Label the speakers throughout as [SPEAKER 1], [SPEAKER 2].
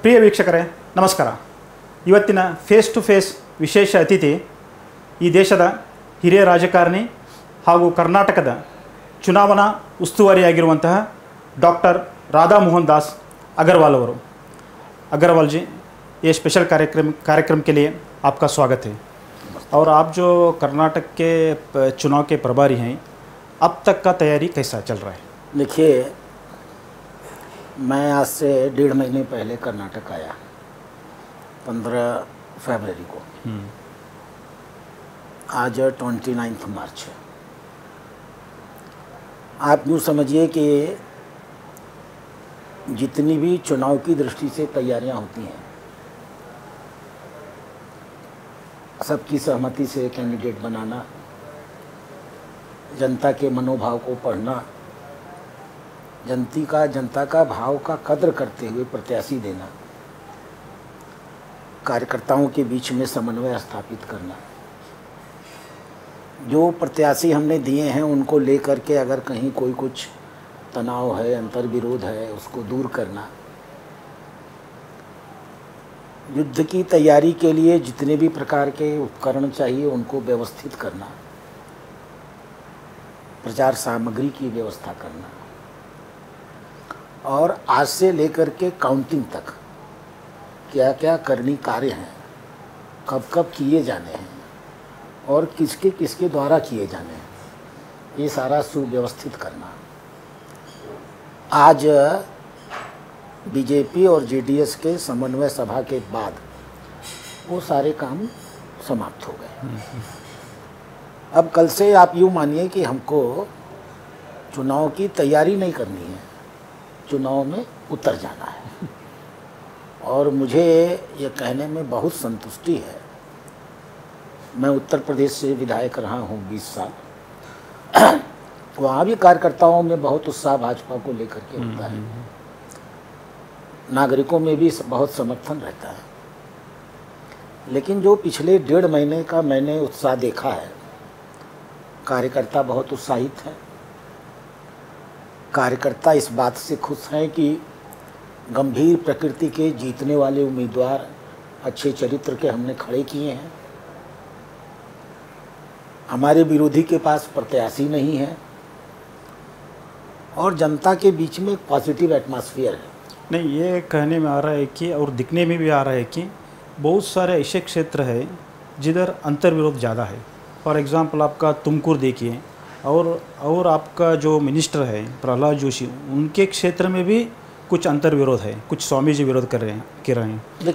[SPEAKER 1] ಪ್ರಿಯ ವೀಕ್ಷಕರೇ ನಮಸ್ಕಾರ. ಇವತ್ತಿನ ಫೇಸ್ ಟು ಫೇಸ್ ವಿಶೇಷ ಅತಿಥಿ ಈ ದೇಶದ ಹಿರಿಯ ರಾಜಕಾರಣಿ ಹಾಗೂ ಕರ್ನಾಟಕದ ಚುನಾವಣಾ ಉಸ್ತುವಾರಿಯಾಗಿರುವಂತಹ डॉक्टर राधा मोहन दास अग्रवाल ಅವರು. अग्रवाल जी, ये स्पेशल कार्यक्रम के लिए आपका स्वागत है. और आप जो कर्नाटक के चुनाव के प्रभारी हैं, अब तक का तैयारी कैसा चल रहा है?
[SPEAKER 2] देखिए, मैं आज से 1.5 महीने पहले कर्नाटक आया, 15 फरवरी को. आज 29 मार्च है. आप यूँ समझिए कि जितनी भी चुनाव की दृष्टि से तैयारियां होती हैं, सबकी सहमति से कैंडिडेट बनाना, जनता के मनोभाव को पढ़ना, जनता का भाव का कद्र करते हुए प्रत्याशी देना, कार्यकर्ताओं के बीच में समन्वय स्थापित करना, जो प्रत्याशी हमने दिए हैं उनको लेकर के अगर कहीं कोई कुछ तनाव है, अंतर विरोध है, उसको दूर करना, युद्ध की तैयारी के लिए जितने भी प्रकार के उपकरण चाहिए उनको व्यवस्थित करना, प्रचार सामग्री की व्यवस्था करना, और आज से लेकर के काउंटिंग तक क्या क्या करनी कार्य हैं, कब कब किए जाने हैं और किसके किसके द्वारा किए जाने हैं, ये सारा सुव्यवस्थित करना. आज बीजेपी और जेडीएस के समन्वय सभा के बाद वो सारे काम समाप्त हो गए. अब कल से आप यूँ मानिए कि हमको चुनाव की तैयारी नहीं करनी है, चुनाव में उतर जाना है. और मुझे ये कहने में बहुत संतुष्टि है. मैं उत्तर प्रदेश से विधायक रहा हूँ 20 साल. वहाँ भी कार्यकर्ताओं में बहुत उत्साह भाजपा को लेकर के होता है, नागरिकों में भी बहुत समर्थन रहता है. लेकिन जो पिछले 1.5 महीने का मैंने उत्साह देखा है, कार्यकर्ता बहुत उत्साहित है. कार्यकर्ता इस बात से खुश हैं कि गंभीर प्रकृति के जीतने वाले उम्मीदवार अच्छे चरित्र के हमने खड़े किए हैं. हमारे विरोधी के पास प्रत्याशी नहीं है और जनता के बीच में एक पॉजिटिव एटमॉस्फेयर है.
[SPEAKER 1] नहीं, ये कहने में आ रहा है कि, और दिखने में भी आ रहा है कि बहुत सारे ऐसे क्षेत्र है जिधर अंतर विरोध ज़्यादा है. फॉर एग्ज़ाम्पल आपका तुमकुर देखिए, और आपका जो मिनिस्टर है प्रहलाद जोशी, उनके क्षेत्र में भी कुछ अंतर विरोध है, कुछ स्वामी जी विरोध कर रहे हैं.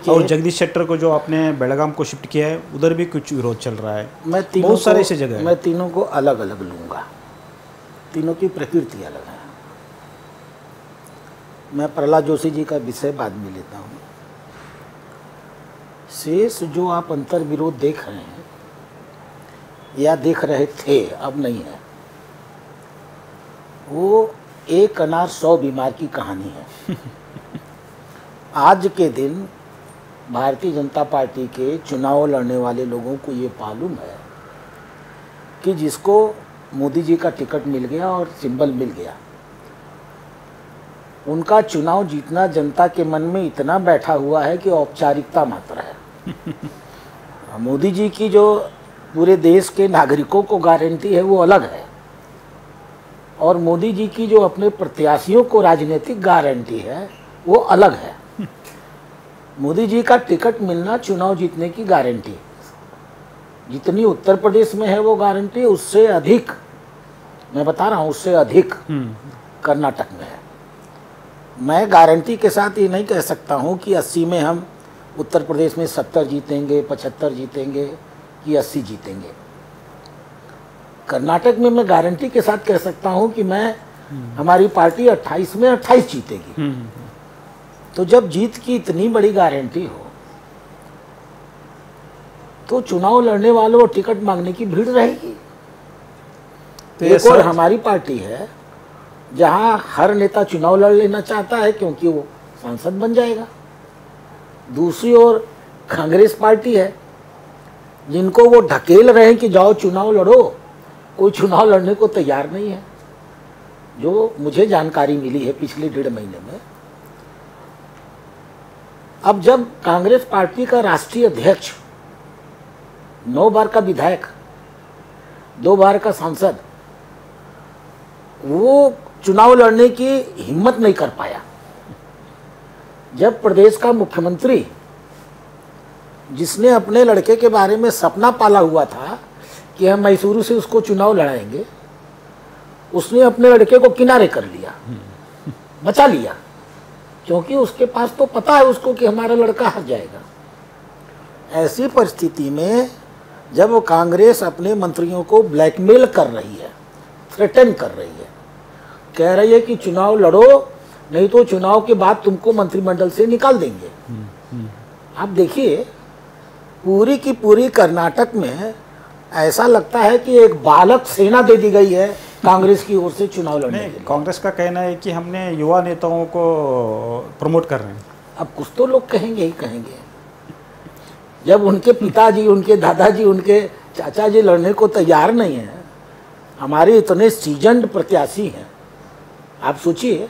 [SPEAKER 1] और जगदीश शेट्टर को जो आपने बेलगाम को शिफ्ट किया है, उधर भी कुछ विरोध चल रहा है. बहुत सारे ऐसे जगह है.
[SPEAKER 2] मैं तीनों को अलग अलग लूँगा, तीनों की प्रकृति अलग है. मैं प्रहलाद जोशी जी का विषय बाद में लेता हूँ. शेष जो आप अंतर विरोध देख रहे हैं या देख रहे थे, अब नहीं है, वो एक अनार 100 बीमार की कहानी है. आज के दिन भारतीय जनता पार्टी के चुनाव लड़ने वाले लोगों को ये मालूम है कि जिसको मोदी जी का टिकट मिल गया और सिंबल मिल गया, उनका चुनाव जीतना जनता के मन में इतना बैठा हुआ है कि औपचारिकता मात्र है. मोदी जी की जो पूरे देश के नागरिकों को गारंटी है वो अलग है, और मोदी जी की जो अपने प्रत्याशियों को राजनीतिक गारंटी है वो अलग है. मोदी जी का टिकट मिलना चुनाव जीतने की गारंटी है. जितनी उत्तर प्रदेश में है वो गारंटी, उससे अधिक, मैं बता रहा हूँ, उससे अधिक कर्नाटक में है. मैं गारंटी के साथ ये नहीं कह सकता हूँ कि 80 में हम उत्तर प्रदेश में 70 जीतेंगे, 75 जीतेंगे कि 80 जीतेंगे. कर्नाटक में मैं गारंटी के साथ कह सकता हूँ कि हमारी पार्टी 28 में 28 जीतेगी. तो जब जीत की इतनी बड़ी गारंटी हो तो चुनाव लड़ने वालों और टिकट मांगने की भीड़ रहेगी. तो एक और हमारी पार्टी है जहां हर नेता चुनाव लड़ लेना चाहता है क्योंकि वो सांसद बन जाएगा. दूसरी ओर कांग्रेस पार्टी है जिनको वो ढकेल रहे हैं कि जाओ चुनाव लड़ो, कोई चुनाव लड़ने को तैयार नहीं है. जो मुझे जानकारी मिली है पिछले 1.5 महीने में, अब जब कांग्रेस पार्टी का राष्ट्रीय अध्यक्ष, 9 बार का विधायक, 2 बार का सांसद, वो चुनाव लड़ने की हिम्मत नहीं कर पाया, जब प्रदेश का मुख्यमंत्री, जिसने अपने लड़के के बारे में सपना पाला हुआ था कि हम मैसूरू से उसको चुनाव लड़ाएंगे, उसने अपने लड़के को किनारे कर लिया, बचा लिया, क्योंकि उसके पास तो पता है उसको कि हमारा लड़का हार जाएगा। ऐसी परिस्थिति में जब वो कांग्रेस अपने मंत्रियों को ब्लैकमेल कर रही है, थ्रेटन कर रही है, कह रही है कि चुनाव लड़ो, नहीं तो चुनाव के बाद तुमको मंत्रिमंडल से निकाल देंगे। आप देखिए, पूरी की पूरी कर्नाटक में ऐसा लगता है कि एक बालक सेना दे दी गई है कांग्रेस की ओर से चुनाव लड़ने के लिए।
[SPEAKER 1] कांग्रेस का कहना है कि हमने युवा नेताओं को प्रमोट कर रहे हैं।
[SPEAKER 2] अब कुछ तो लोग कहेंगे ही कहेंगे, जब उनके पिताजी, उनके दादाजी, उनके चाचा जी लड़ने को तैयार नहीं है, हमारे इतने सीजन्ड प्रत्याशी हैं। आप सोचिए,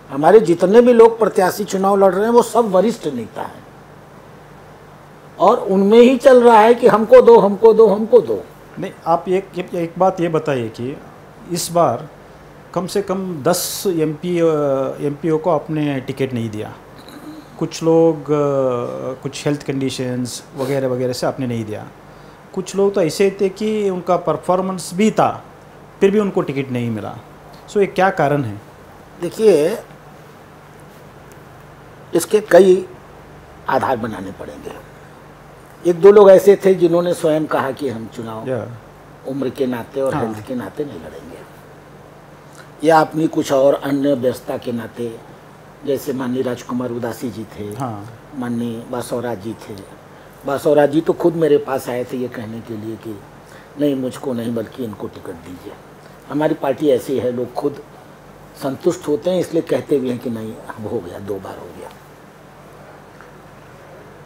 [SPEAKER 2] हमारे जितने भी लोग प्रत्याशी चुनाव लड़ रहे हैं वो सब वरिष्ठ नेता हैं, और उनमें ही चल रहा है कि हमको दो, हमको दो, हमको दो।
[SPEAKER 1] नहीं, आप एक बात ये बताइए कि इस बार कम से कम 10 एमपीओ को आपने टिकट नहीं दिया। कुछ लोग कुछ हेल्थ कंडीशंस वगैरह वगैरह से आपने नहीं दिया। कुछ लोग तो ऐसे थे कि उनका परफॉर्मेंस भी था, फिर भी उनको टिकट नहीं मिला। सो ये क्या कारण है?
[SPEAKER 2] देखिए, इसके कई आधार बनाने पड़ेंगे। 1-2 लोग ऐसे थे जिन्होंने स्वयं कहा कि हम चुनाव उम्र के नाते और हेल्थ के नाते नहीं लड़ेंगे, या अपनी कुछ और अन्य व्यवस्था के नाते, जैसे माननीय राजकुमार उदासी जी थे, माननीय बासवराज जी थे। बासवराज जी तो खुद मेरे पास आए थे ये कहने के लिए कि नहीं, मुझको नहीं बल्कि इनको टिकट दीजिए। हमारी पार्टी ऐसी है, लोग खुद संतुष्ट होते हैं, इसलिए कहते भी हैं कि नहीं, अब हो गया, 2 बार हो गया।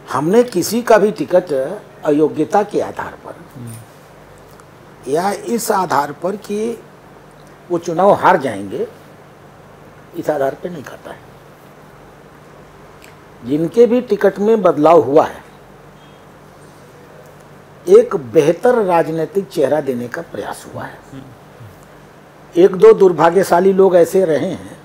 [SPEAKER 2] हमने किसी का भी टिकट अयोग्यता के आधार पर या इस आधार पर कि वो चुनाव हार जाएंगे, इस आधार पर नहीं करता है। जिनके भी टिकट में बदलाव हुआ है, एक बेहतर राजनीतिक चेहरा देने का प्रयास हुआ है। 1-2 दुर्भाग्यशाली लोग ऐसे रहे हैं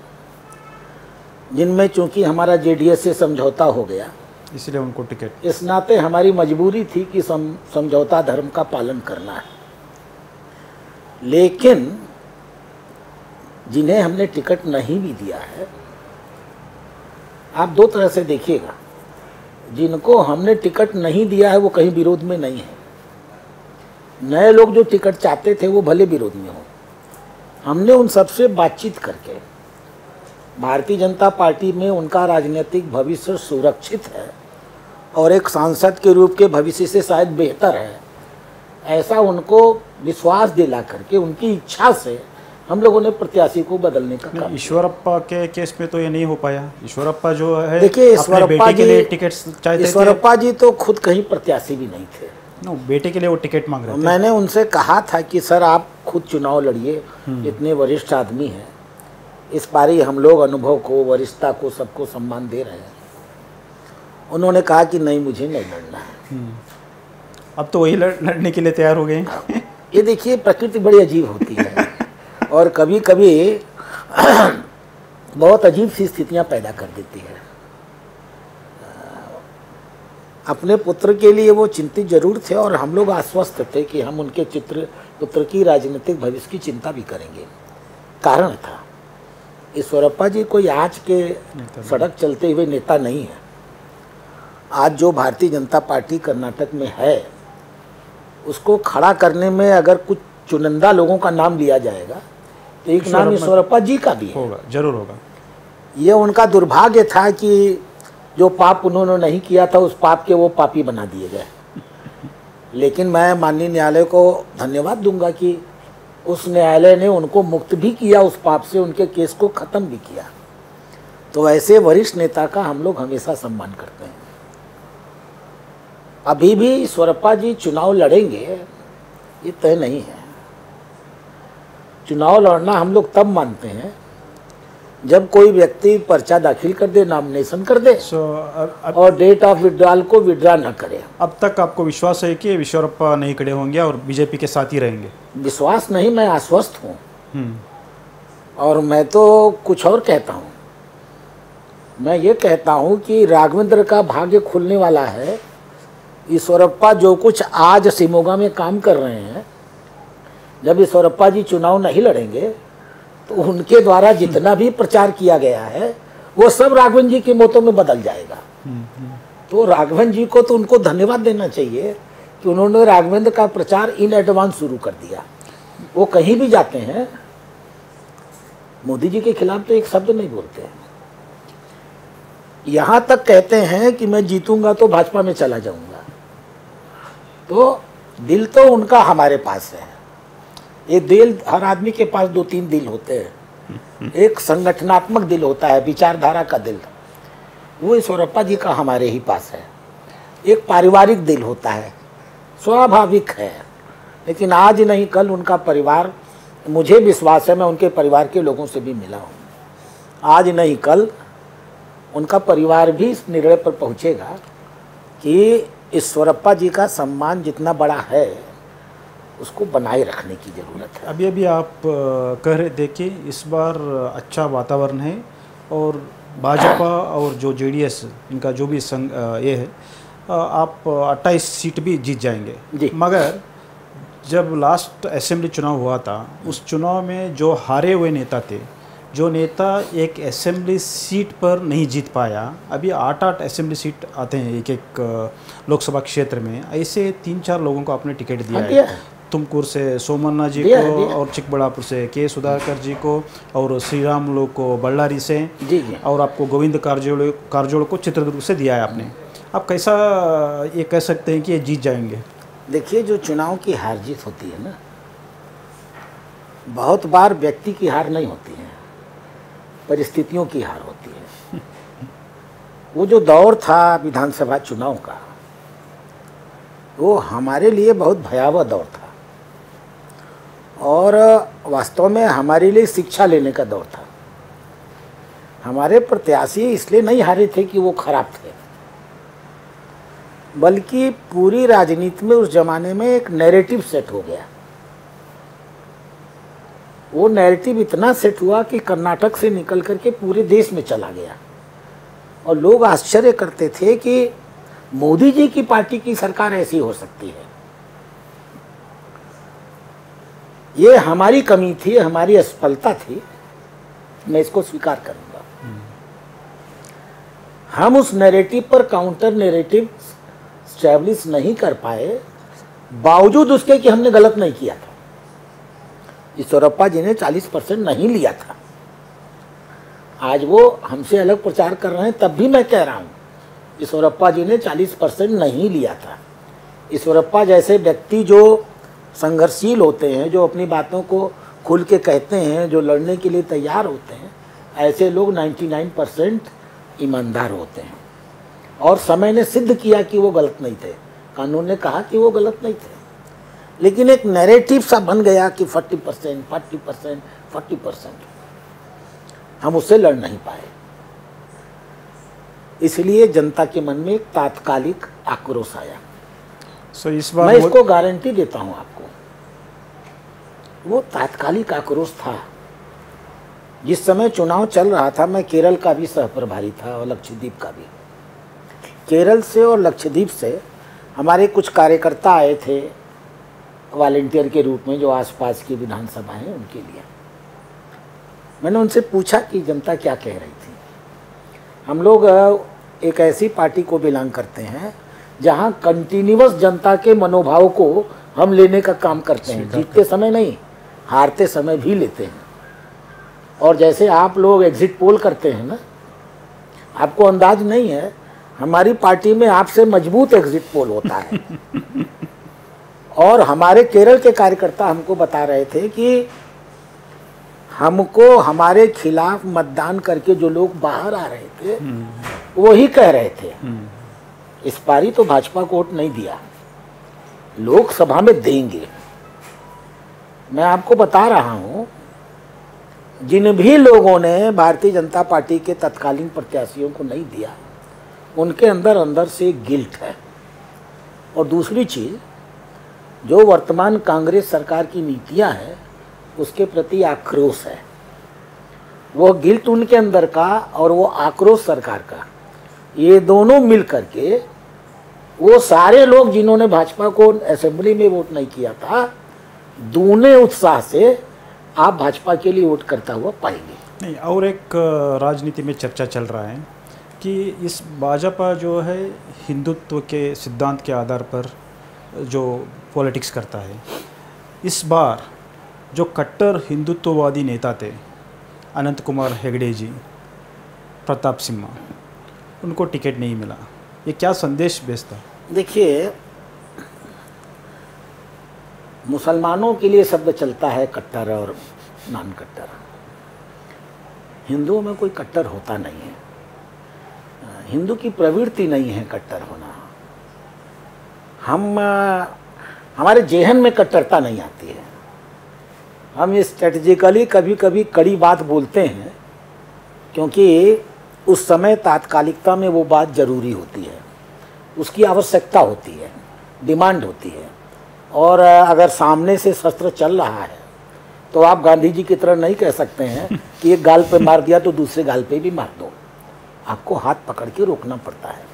[SPEAKER 2] जिनमें चूंकि हमारा जेडीएस से समझौता हो गया,
[SPEAKER 1] इसलिए उनको टिकट,
[SPEAKER 2] इस नाते हमारी मजबूरी थी कि समझौता धर्म का पालन करना है। लेकिन जिन्हें हमने टिकट नहीं भी दिया है, आप 2 तरह से देखिएगा। जिनको हमने टिकट नहीं दिया है वो कहीं विरोध में नहीं है। नए लोग जो टिकट चाहते थे वो भले विरोध में हो। हमने उन सबसे बातचीत करके भारतीय जनता पार्टी में उनका राजनीतिक भविष्य सुरक्षित है और एक सांसद के रूप के भविष्य से शायद बेहतर है, ऐसा उनको विश्वास दिला करके उनकी इच्छा से हम लोगों ने प्रत्याशी को बदलने का काम।
[SPEAKER 1] ईश्वरप्पा के केस में तो ये नहीं हो पाया। ईश्वरप्पा जो है,
[SPEAKER 2] देखिए, ईश्वरप्पा
[SPEAKER 1] के लिए टिकट चाहते थे।
[SPEAKER 2] ईश्वरप्पा जी तो खुद कहीं प्रत्याशी भी नहीं थे।
[SPEAKER 1] बेटे के लिए वो टिकट मांग रहे थे।
[SPEAKER 2] मैंने उनसे कहा था कि सर, आप खुद चुनाव लड़िए, इतने वरिष्ठ आदमी हैं, इस बारी हम लोग अनुभव को, वरिष्ठता को, सबको सम्मान दे रहे हैं। उन्होंने कहा कि नहीं, मुझे नहीं लड़ना है।
[SPEAKER 1] अब तो वही लड़ने के लिए तैयार हो गए।
[SPEAKER 2] ये देखिए, प्रकृति बड़ी अजीब होती है और कभी कभी बहुत अजीब सी स्थितियां पैदा कर देती है। अपने पुत्र के लिए वो चिंतित जरूर थे और हम लोग आश्वस्त थे कि हम उनके पुत्र की राजनीतिक भविष्य की चिंता भी करेंगे। कारण था, ईश्वरप्पा जी कोई आज के सड़क चलते हुए नेता नहीं है। आज जो भारतीय जनता पार्टी कर्नाटक में है, उसको खड़ा करने में अगर कुछ चुनिंदा लोगों का नाम लिया जाएगा तो एक नाम ईश्वरप्पा जी का भी
[SPEAKER 1] होगा, जरूर होगा।
[SPEAKER 2] ये उनका दुर्भाग्य था कि जो पाप उन्होंने नहीं किया था, उस पाप के वो पापी बना दिए गए। लेकिन मैं माननीय न्यायालय को धन्यवाद दूंगा कि उस न्यायालय ने उनको मुक्त भी किया उस पाप से, उनके केस को ख़त्म भी किया। तो ऐसे वरिष्ठ नेता का हम लोग हमेशा सम्मान करते हैं। अभी भी ईश्वरप्पा जी चुनाव लड़ेंगे ये तय नहीं है। चुनाव लड़ना हम लोग तब मानते हैं जब कोई व्यक्ति पर्चा दाखिल कर दे, नॉमिनेशन कर दे
[SPEAKER 1] सो
[SPEAKER 2] और डेट ऑफ विड्रॉल को विड्रॉ न करे।
[SPEAKER 1] अब तक आपको विश्वास है कि ईश्वरप्पा नहीं खड़े होंगे और बीजेपी के साथ ही रहेंगे?
[SPEAKER 2] विश्वास नहीं, मैं आश्वस्त हूँ।
[SPEAKER 1] हम्म।
[SPEAKER 2] और मैं तो कुछ और कहता हूँ। मैं ये कहता हूँ कि राघवेंद्र का भाग्य खुलने वाला है। ईश्वरप्पा जो कुछ आज शिमोगा में काम कर रहे हैं, जब ईश्वरप्पा जी चुनाव नहीं लड़ेंगे तो उनके द्वारा जितना भी प्रचार किया गया है वो सब राघवेंद्र जी के मतों में बदल जाएगा। तो राघवेंद्र जी को तो उनको धन्यवाद देना चाहिए कि उन्होंने राघवेंद्र का प्रचार इन एडवांस शुरू कर दिया। वो कहीं भी जाते हैं मोदी जी के खिलाफ तो एक शब्द नहीं बोलते हैं। यहाँ तक कहते हैं कि मैं जीतूंगा तो भाजपा में चला जाऊंगा। तो दिल तो उनका हमारे पास है। ये दिल, हर आदमी के पास 2-3 दिल होते हैं। एक संगठनात्मक दिल होता है, विचारधारा का दिल, वो ईश्वरप्पा जी का हमारे ही पास है। एक पारिवारिक दिल होता है, स्वाभाविक है। लेकिन आज नहीं कल उनका परिवार, मुझे विश्वास है, मैं उनके परिवार के लोगों से भी मिला हूँ, आज नहीं कल उनका परिवार भी इस निर्णय पर पहुँचेगा कि ईश्वरप्पा जी का सम्मान जितना बड़ा है उसको बनाए रखने की ज़रूरत है।
[SPEAKER 1] अभी आप कह रहे थे कि इस बार अच्छा वातावरण है और भाजपा और जो जेडीएस, इनका जो भी संग ये है, आप 28 सीट भी जीत जाएंगे
[SPEAKER 2] जी।
[SPEAKER 1] मगर जब लास्ट असेंबली चुनाव हुआ था, उस चुनाव में जो हारे हुए नेता थे, जो नेता एक असेंबली सीट पर नहीं जीत पाया, अभी 8-8 असेंबली सीट आते हैं एक लोकसभा क्षेत्र में, ऐसे 3-4 लोगों को आपने टिकट दिया है। तुमकुर से सोमन्ना जी को और चिकबड़ापुर से के सुधाकर जी को और श्रीराम लोग को बल्लारी से
[SPEAKER 2] जी।
[SPEAKER 1] और आपको गोविंद कारजोड़ को चित्रदुर्ग से दिया है आपने। आप कैसा ये कह सकते हैं कि ये जीत जाएंगे?
[SPEAKER 2] देखिए, जो चुनाव की हार जीत होती है ना, बहुत बार व्यक्ति की हार नहीं होती है, परिस्थितियों की हार होती है। वो जो दौर था विधानसभा चुनाव का, वो हमारे लिए बहुत भयावह दौर था और वास्तव में हमारे लिए शिक्षा लेने का दौर था। हमारे प्रत्याशी इसलिए नहीं हारे थे कि वो खराब थे, बल्कि पूरी राजनीति में उस जमाने में एक नैरेटिव सेट हो गया। वो नैरेटिव इतना सेट हुआ कि कर्नाटक से निकल करके पूरे देश में चला गया और लोग आश्चर्य करते थे कि मोदी जी की पार्टी की सरकार ऐसी हो सकती है। ये हमारी कमी थी, हमारी असफलता थी, मैं इसको स्वीकार करूंगा। हम उस नैरेटिव पर काउंटर नैरेटिव स्टैब्लिश नहीं कर पाए, बावजूद उसके कि हमने गलत नहीं किया था। ईश्वरप्पा जी ने 40% नहीं लिया था। आज वो हमसे अलग प्रचार कर रहे हैं, तब भी मैं कह रहा हूं ईश्वरप्पा जी ने 40% नहीं लिया था। ईश्वरप्पा जैसे व्यक्ति जो संघर्षशील होते हैं, जो अपनी बातों को खुल के कहते हैं, जो लड़ने के लिए तैयार होते हैं, ऐसे लोग 99% ईमानदार होते हैं। और समय ने सिद्ध किया कि वो गलत नहीं थे, कानून ने कहा कि वो गलत नहीं थे। लेकिन एक नैरेटिव सा बन गया कि 40%, 40%, 40%, हम उससे लड़ नहीं पाए। इसलिए जनता के मन में एक तात्कालिक आक्रोश आया।
[SPEAKER 1] इस बार
[SPEAKER 2] मैं इसको गारंटी देता हूं आपको, वो तात्कालिक आक्रोश था। जिस समय चुनाव चल रहा था, मैं केरल का भी सहप्रभारी था और लक्षद्वीप का भी। केरल से और लक्षद्वीप से हमारे कुछ कार्यकर्ता आए थे वॉलंटियर के रूप में, जो आसपास की विधानसभा हैं उनके लिए। मैंने उनसे पूछा कि जनता क्या कह रही थी। हम लोग एक ऐसी पार्टी को बिलोंग करते हैं जहां कंटिन्यूअस जनता के मनोभाव को हम लेने का काम करते हैं, जीतते समय नहीं, हारते समय भी लेते हैं। और जैसे आप लोग एग्जिट पोल करते हैं ना, आपको अंदाज नहीं है, हमारी पार्टी में आपसे मजबूत एग्जिट पोल होता है। और हमारे केरल के कार्यकर्ता हमको बता रहे थे कि हमको हमारे खिलाफ मतदान करके जो लोग बाहर आ रहे थे वही कह रहे थे इस पारी तो भाजपा को वोट नहीं दिया, लोकसभा में देंगे। मैं आपको बता रहा हूं, जिन भी लोगों ने भारतीय जनता पार्टी के तत्कालीन प्रत्याशियों को नहीं दिया, उनके अंदर अंदर से गिल्ट है। और दूसरी चीज़, जो वर्तमान कांग्रेस सरकार की नीतियां हैं उसके प्रति आक्रोश है। वो गिल्ट उनके अंदर का और वो आक्रोश सरकार का, ये दोनों मिल करके वो सारे लोग जिन्होंने भाजपा को असेंबली में वोट नहीं किया था, दूने उत्साह से आप भाजपा के लिए वोट करता हुआ पाएंगे।
[SPEAKER 1] नहीं, और एक राजनीति में चर्चा चल रहा है कि इस भाजपा जो है हिंदुत्व के सिद्धांत के आधार पर जो पॉलिटिक्स करता है, इस बार जो कट्टर हिंदुत्ववादी नेता थे अनंत कुमार हेगड़े जी, प्रताप सिम्हा, उनको टिकट नहीं मिला, ये क्या संदेश भेजता?
[SPEAKER 2] देखिए, मुसलमानों के लिए शब्द चलता है कट्टर और नॉन कट्टर। हिंदुओं में कोई कट्टर होता नहीं है, हिंदू की प्रवृत्ति नहीं है कट्टर होना। हमारे जेहन में कट्टरता नहीं आती है। हम स्ट्रेटजिकली कभी कभी कड़ी बात बोलते हैं क्योंकि उस समय तात्कालिकता में वो बात ज़रूरी होती है, उसकी आवश्यकता होती है, डिमांड होती है। और अगर सामने से शस्त्र चल रहा है तो आप गांधी जी की तरह नहीं कह सकते हैं कि एक गाल पे मार दिया तो दूसरे गाल पे भी मार दो। आपको हाथ पकड़ के रोकना पड़ता है।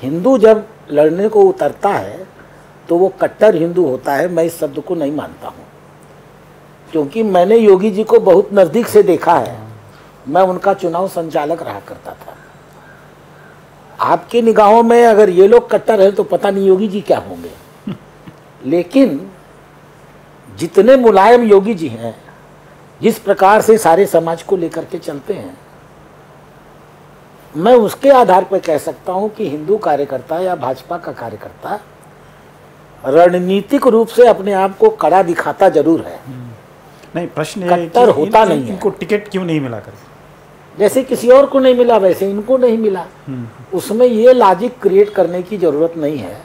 [SPEAKER 2] हिंदू जब लड़ने को उतरता है तो वो कट्टर हिंदू होता है। मैं इस शब्द को नहीं मानता हूँ, क्योंकि मैंने योगी जी को बहुत नज़दीक से देखा है। मैं उनका चुनाव संचालक रहा करता था। आपकी निगाहों में अगर ये लोग कट्टर हैं तो पता नहीं योगी जी क्या होंगे। लेकिन जितने मुलायम योगी जी हैं, जिस प्रकार से सारे समाज को लेकर के चलते हैं, मैं उसके आधार पर कह सकता हूं कि हिंदू कार्यकर्ता या भाजपा का कार्यकर्ता रणनीतिक रूप से अपने आप को कड़ा दिखाता जरूर है।
[SPEAKER 1] नहीं, प्रश्न ये है
[SPEAKER 2] कट्टर
[SPEAKER 1] कि
[SPEAKER 2] होता नहीं है।
[SPEAKER 1] इनको टिकट क्यों नहीं मिला कर?
[SPEAKER 2] जैसे किसी और को नहीं मिला वैसे इनको नहीं मिला। उसमें ये लॉजिक क्रिएट करने की जरूरत नहीं है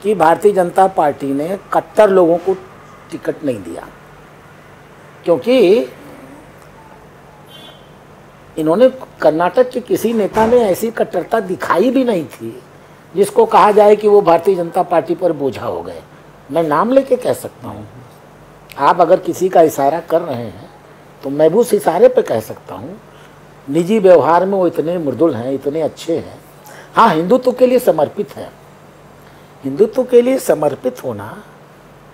[SPEAKER 2] कि भारतीय जनता पार्टी ने कट्टर लोगों को टिकट नहीं दिया, क्योंकि इन्होंने कर्नाटक के किसी नेता में ऐसी कट्टरता दिखाई भी नहीं थी जिसको कहा जाए कि वो भारतीय जनता पार्टी पर बोझा हो गए। मैं नाम लेके कह सकता हूँ। आप अगर किसी का इशारा कर रहे हैं तो मैं भी उस इशारे पे कह सकता हूँ। निजी व्यवहार में वो इतने मृदुल हैं, इतने अच्छे हैं। हाँ, हिंदुत्व के लिए समर्पित है। हिंदुत्व के लिए समर्पित होना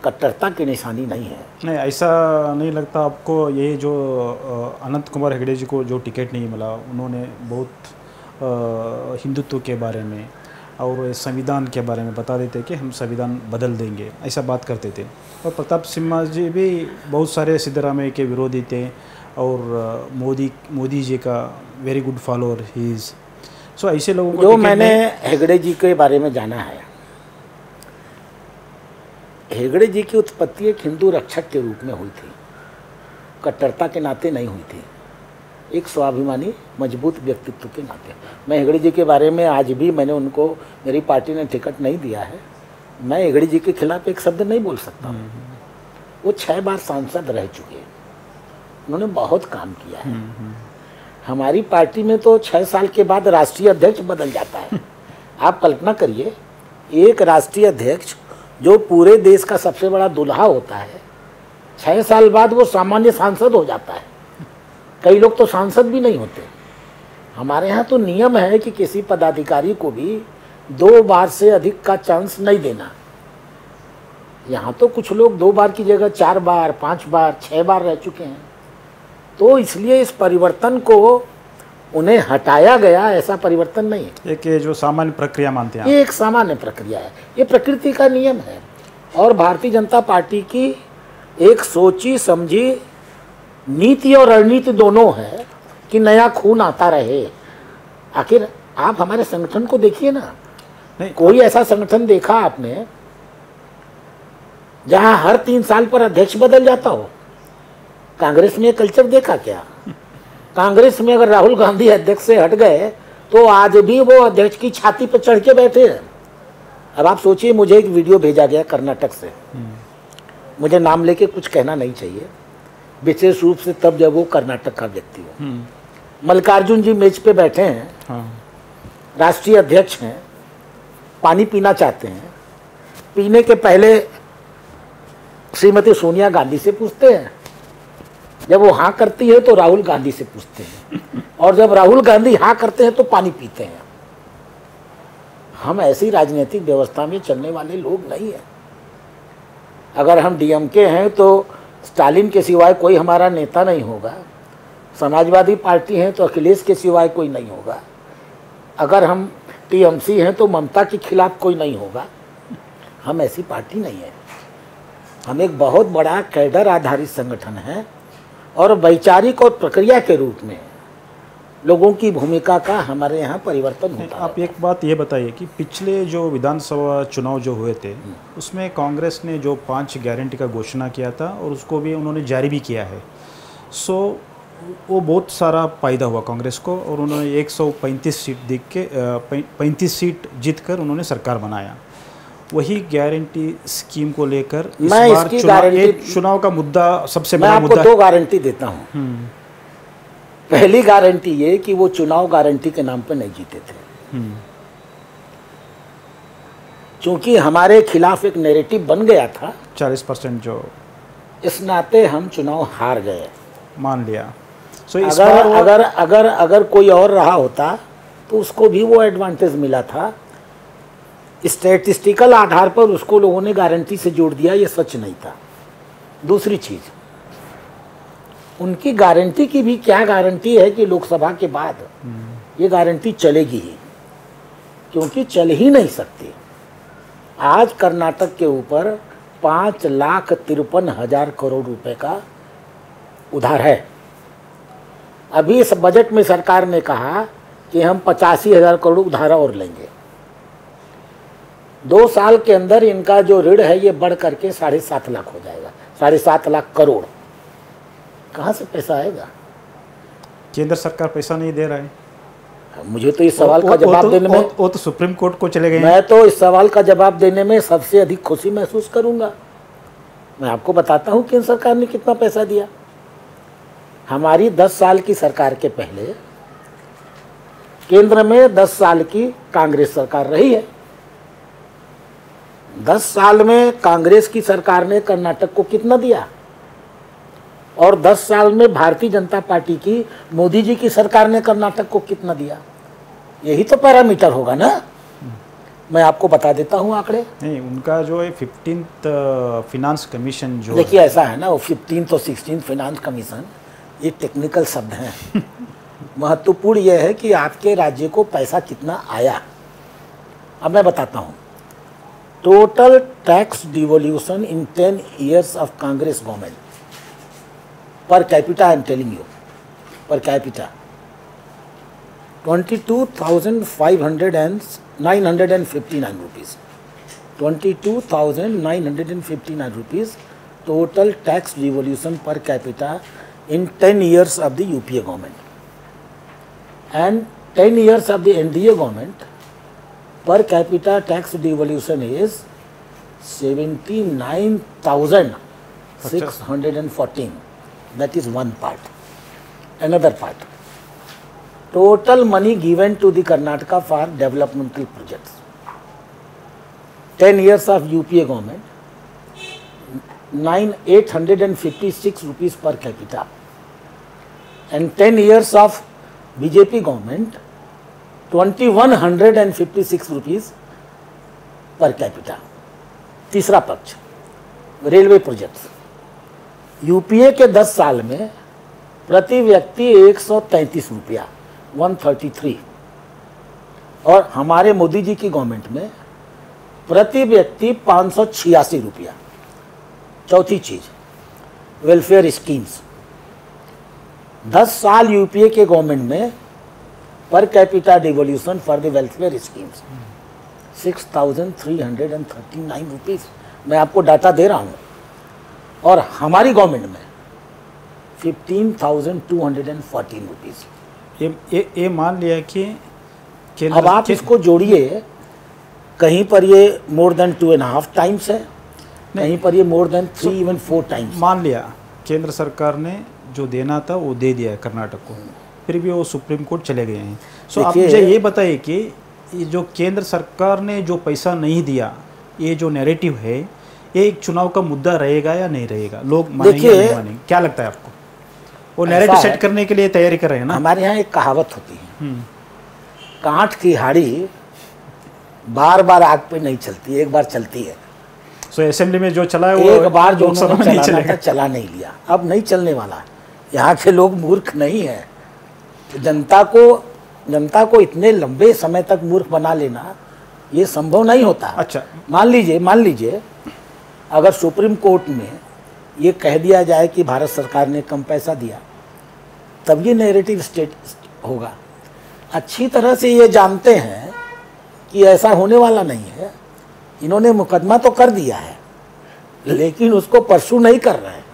[SPEAKER 2] कट्टरता की निशानी नहीं है।
[SPEAKER 1] नहीं, ऐसा नहीं लगता आपको? ये जो अनंत कुमार हेगड़े जी को जो टिकट नहीं मिला, उन्होंने बहुत हिंदुत्व के बारे में और संविधान के बारे में बता देते कि हम संविधान बदल देंगे, ऐसा बात करते थे। और प्रताप सिम्हा जी भी बहुत सारे सिद्धरामैया के विरोधी थे और मोदी जी का वेरी गुड फॉलोअर ही इज़। सो ऐसे लोगों को
[SPEAKER 2] जो मैंने हेगड़े जी के बारे में जाना है, हेगड़े जी की उत्पत्ति एक हिंदू रक्षक के रूप में हुई थी, कट्टरता के नाते नहीं हुई थी, एक स्वाभिमानी मजबूत व्यक्तित्व के नाते। मैं हेगड़े जी के बारे में आज भी, मैंने उनको, मेरी पार्टी ने टिकट नहीं दिया है, मैं हेगड़े जी के खिलाफ एक शब्द नहीं बोल सकता। वो 6 बार सांसद रह चुके हैं, उन्होंने बहुत काम किया है। हमारी पार्टी में तो 6 साल के बाद राष्ट्रीय अध्यक्ष बदल जाता है। आप कल्पना करिए, एक राष्ट्रीय अध्यक्ष जो पूरे देश का सबसे बड़ा दुल्हा होता है, 6 साल बाद वो सामान्य सांसद हो जाता है। कई लोग तो सांसद भी नहीं होते। हमारे यहाँ तो नियम है कि किसी पदाधिकारी को भी 2 बार से अधिक का चांस नहीं देना। यहाँ तो कुछ लोग 2 बार की जगह 4 बार, 5 बार, 6 बार रह चुके हैं। तो इसलिए इस परिवर्तन को उन्हें हटाया गया, ऐसा परिवर्तन नहीं है।
[SPEAKER 1] एक जो सामान्य प्रक्रिया मानते हैं,
[SPEAKER 2] ये एक सामान्य प्रक्रिया है, ये प्रकृति का नियम है। और भारतीय जनता पार्टी की एक सोची समझी नीति और रणनीति दोनों है कि नया खून आता रहे। आखिर आप हमारे संगठन को देखिए ना,
[SPEAKER 1] नहीं,
[SPEAKER 2] कोई ऐसा संगठन देखा आपने जहां हर 3 साल पर अध्यक्ष बदल जाता हो? कांग्रेस में कल्चर देखा क्या? कांग्रेस में अगर राहुल गांधी अध्यक्ष से हट गए तो आज भी वो अध्यक्ष की छाती पर चढ़ के बैठे हैं। अब आप सोचिए, मुझे एक वीडियो भेजा गया कर्नाटक से, मुझे नाम लेके कुछ कहना नहीं चाहिए। विशेष रूप से तब जब वो कर्नाटक का व्यक्ति हो। मल्लिकार्जुन जी मेज पे बैठे हैं,
[SPEAKER 1] हाँ।
[SPEAKER 2] राष्ट्रीय अध्यक्ष हैं, पानी पीना चाहते हैं, पीने के पहले श्रीमती सोनिया गांधी से पूछते हैं, जब वो हाँ करती है तो राहुल गांधी से पूछते हैं, और जब राहुल गांधी हाँ करते हैं तो पानी पीते हैं। हम ऐसी राजनीतिक व्यवस्था में चलने वाले लोग नहीं हैं। अगर हम डीएमके हैं तो स्टालिन के सिवाय कोई हमारा नेता नहीं होगा, समाजवादी पार्टी हैं तो अखिलेश के सिवाय कोई नहीं होगा, अगर हम टीएमसी हैं तो ममता के खिलाफ कोई नहीं होगा। हम ऐसी पार्टी नहीं है। हम एक बहुत बड़ा कैडर आधारित संगठन है और वैचारिक और प्रक्रिया के रूप में लोगों की भूमिका का हमारे यहाँ परिवर्तन होता है।
[SPEAKER 1] आप एक बात ये बताइए कि पिछले जो विधानसभा चुनाव जो हुए थे उसमें कांग्रेस ने जो 5 गारंटी का घोषणा किया था और उसको भी उन्होंने जारी भी किया है, सो वो बहुत सारा फायदा हुआ कांग्रेस को और उन्होंने 135 सीट दिख के 35 सीट जीतकर उन्होंने सरकार बनाया। वही गारंटी स्कीम को लेकर इस
[SPEAKER 2] मैं
[SPEAKER 1] बार चुनाव का मुद्दा सबसे बड़ा मुद्दा।
[SPEAKER 2] मैं आपको 2 गारंटी देता हूँ। पहली गारंटी ये कि वो चुनाव गारंटी के नाम पर नहीं जीते थे, क्योंकि हमारे खिलाफ एक नैरेटिव बन गया था
[SPEAKER 1] 40% जो,
[SPEAKER 2] इस नाते हम चुनाव हार गए,
[SPEAKER 1] मान लिया। सो
[SPEAKER 2] अगर कोई और रहा होता तो उसको भी वो एडवांटेज मिला था। स्टैटिस्टिकल आधार पर उसको लोगों ने गारंटी से जोड़ दिया, ये सच नहीं था। दूसरी चीज, उनकी गारंटी की भी क्या गारंटी है कि लोकसभा के बाद ये गारंटी चलेगी ही, क्योंकि चल ही नहीं सकती। आज कर्नाटक के ऊपर 5,53,000 करोड़ रुपए का उधार है। अभी इस बजट में सरकार ने कहा कि हम 85,000 करोड़ उधार और लेंगे। 2 साल के अंदर इनका जो ऋण है ये बढ़ करके 7.5 लाख हो जाएगा, 7.5 लाख करोड़। कहाँ से पैसा आएगा?
[SPEAKER 1] केंद्र सरकार पैसा नहीं दे रहा है।
[SPEAKER 2] मुझे तो इस सवाल का जवाब देने में,
[SPEAKER 1] वो तो सुप्रीम कोर्ट को चले गए।
[SPEAKER 2] मैं तो इस सवाल का जवाब देने में सबसे अधिक खुशी महसूस करूंगा। मैं आपको बताता हूं केंद्र सरकार ने कितना पैसा दिया। हमारी 10 साल की सरकार के पहले केंद्र में 10 साल की कांग्रेस सरकार रही है। 10 साल में कांग्रेस की सरकार ने कर्नाटक को कितना दिया, और 10 साल में भारतीय जनता पार्टी की मोदी जी की सरकार ने कर्नाटक को कितना दिया? यही तो पैरामीटर होगा ना। मैं आपको बता देता हूं आंकड़े।
[SPEAKER 1] नहीं, उनका जो है 15th फिनांस कमीशन जो,
[SPEAKER 2] देखिए ऐसा है ना, वो 15th और 16th फिनांस कमीशन ये टेक्निकल शब्द हैं। महत्वपूर्ण यह है कि आपके राज्य को पैसा कितना आया। अब मैं बताता हूं, total tax devolution in 10 years of Congress government per capita, I am telling you, per capita 22,959 rupees. 22,959 rupees total tax devolution per capita in 10 years of the UPA government, and 10 years of the NDA government per capita tax devolution is 79,614. That is one part. Another part, total money given to the Karnataka for developmental projects. 10 years of UPA government, 856 rupees per capita, and 10 years of BJP government, 2,156 rupees per capita. तीसरा पक्ष, railway projects. UPA के 10 साल में प्रति व्यक्ति 133 रुपया, 133, और हमारे मोदी जी की गवर्नमेंट में प्रति व्यक्ति 586 रुपया। चौथी चीज, वेलफेयर स्कीम्स। 10 साल यूपीए के गवर्नमेंट में per capita devolution for the welfare schemes 6,339 rupees. मैं आपको डाटा दे रहा हूं। और हमारी गवर्नमेंट में 15,214 रुपीज।
[SPEAKER 1] ये मान लिया कि
[SPEAKER 2] अब आप इसको जोड़िए, कहीं पर ये मोर देन 2.5 टाइम्स है, कहीं पर ये मोर देन 3 इवन 4 टाइम्स।
[SPEAKER 1] मान लिया केंद्र सरकार ने जो देना था वो दे दिया है कर्नाटक को, फिर भी वो सुप्रीम कोर्ट चले गए हैं। सो आप मुझे ये बताइए कि ये जो केंद्र सरकार ने जो पैसा नहीं दिया, ये जो नैरेटिव है, ये एक चुनाव का मुद्दा रहेगा या नहीं रहेगा? लोग मानेंगे या नहीं मानेंगे? क्या लगता है आपको? वो नैरेटिव सेट करने के लिए तैयारी कर रहे हैं ना?
[SPEAKER 2] हमारे यहाँ एक कहावत होती है, कांट की हाड़ी बार बार आग पे नहीं चलती, एक बार चलती है।
[SPEAKER 1] सो असेंबली में जो चला है वो
[SPEAKER 2] एक बार जो
[SPEAKER 1] लोकसभा में नहीं चलेगा,
[SPEAKER 2] चला नहीं लिया, अब नहीं चलने वाला। यहाँ के लोग मूर्ख नहीं है। जनता को इतने लंबे समय तक मूर्ख बना लेना ये संभव नहीं होता।
[SPEAKER 1] अच्छा,
[SPEAKER 2] मान लीजिए अगर सुप्रीम कोर्ट में ये कह दिया जाए कि भारत सरकार ने कम पैसा दिया, तब ये नैरेटिव स्टेट होगा। अच्छी तरह से ये जानते हैं कि ऐसा होने वाला नहीं है। इन्होंने मुकदमा तो कर दिया है, लेकिन उसको परसू नहीं कर रहे हैं।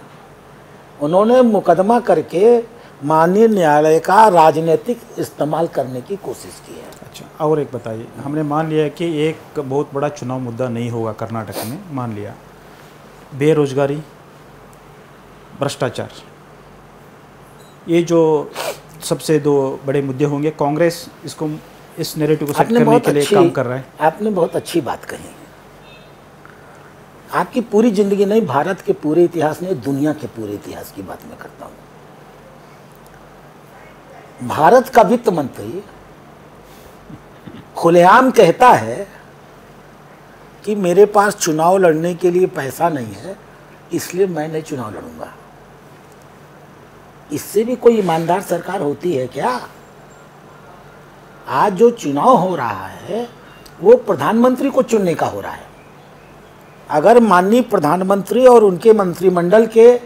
[SPEAKER 2] उन्होंने मुकदमा करके माननीय न्यायालय का राजनीतिक इस्तेमाल करने की कोशिश की है।
[SPEAKER 1] अच्छा, और एक बताइए, हमने मान लिया कि एक बहुत बड़ा चुनाव मुद्दा नहीं होगा कर्नाटक में, मान लिया, बेरोजगारी, भ्रष्टाचार, ये जो सबसे दो बड़े मुद्दे होंगे। कांग्रेस इसको, इस नैरेटिव को सेट करने के लिए काम कर रहा है।
[SPEAKER 2] आपने बहुत अच्छी बात कही। आपकी पूरी जिंदगी नहीं, भारत के पूरे इतिहास में, दुनिया के पूरे इतिहास की बात मैं करता हूं। भारत का वित्त मंत्री खुलेआम कहता है कि मेरे पास चुनाव लड़ने के लिए पैसा नहीं है, इसलिए मैं नहीं चुनाव लड़ूंगा। इससे भी कोई ईमानदार सरकार होती है क्या? आज जो चुनाव हो रहा है वो प्रधानमंत्री को चुनने का हो रहा है। अगर माननीय प्रधानमंत्री और उनके मंत्रिमंडल के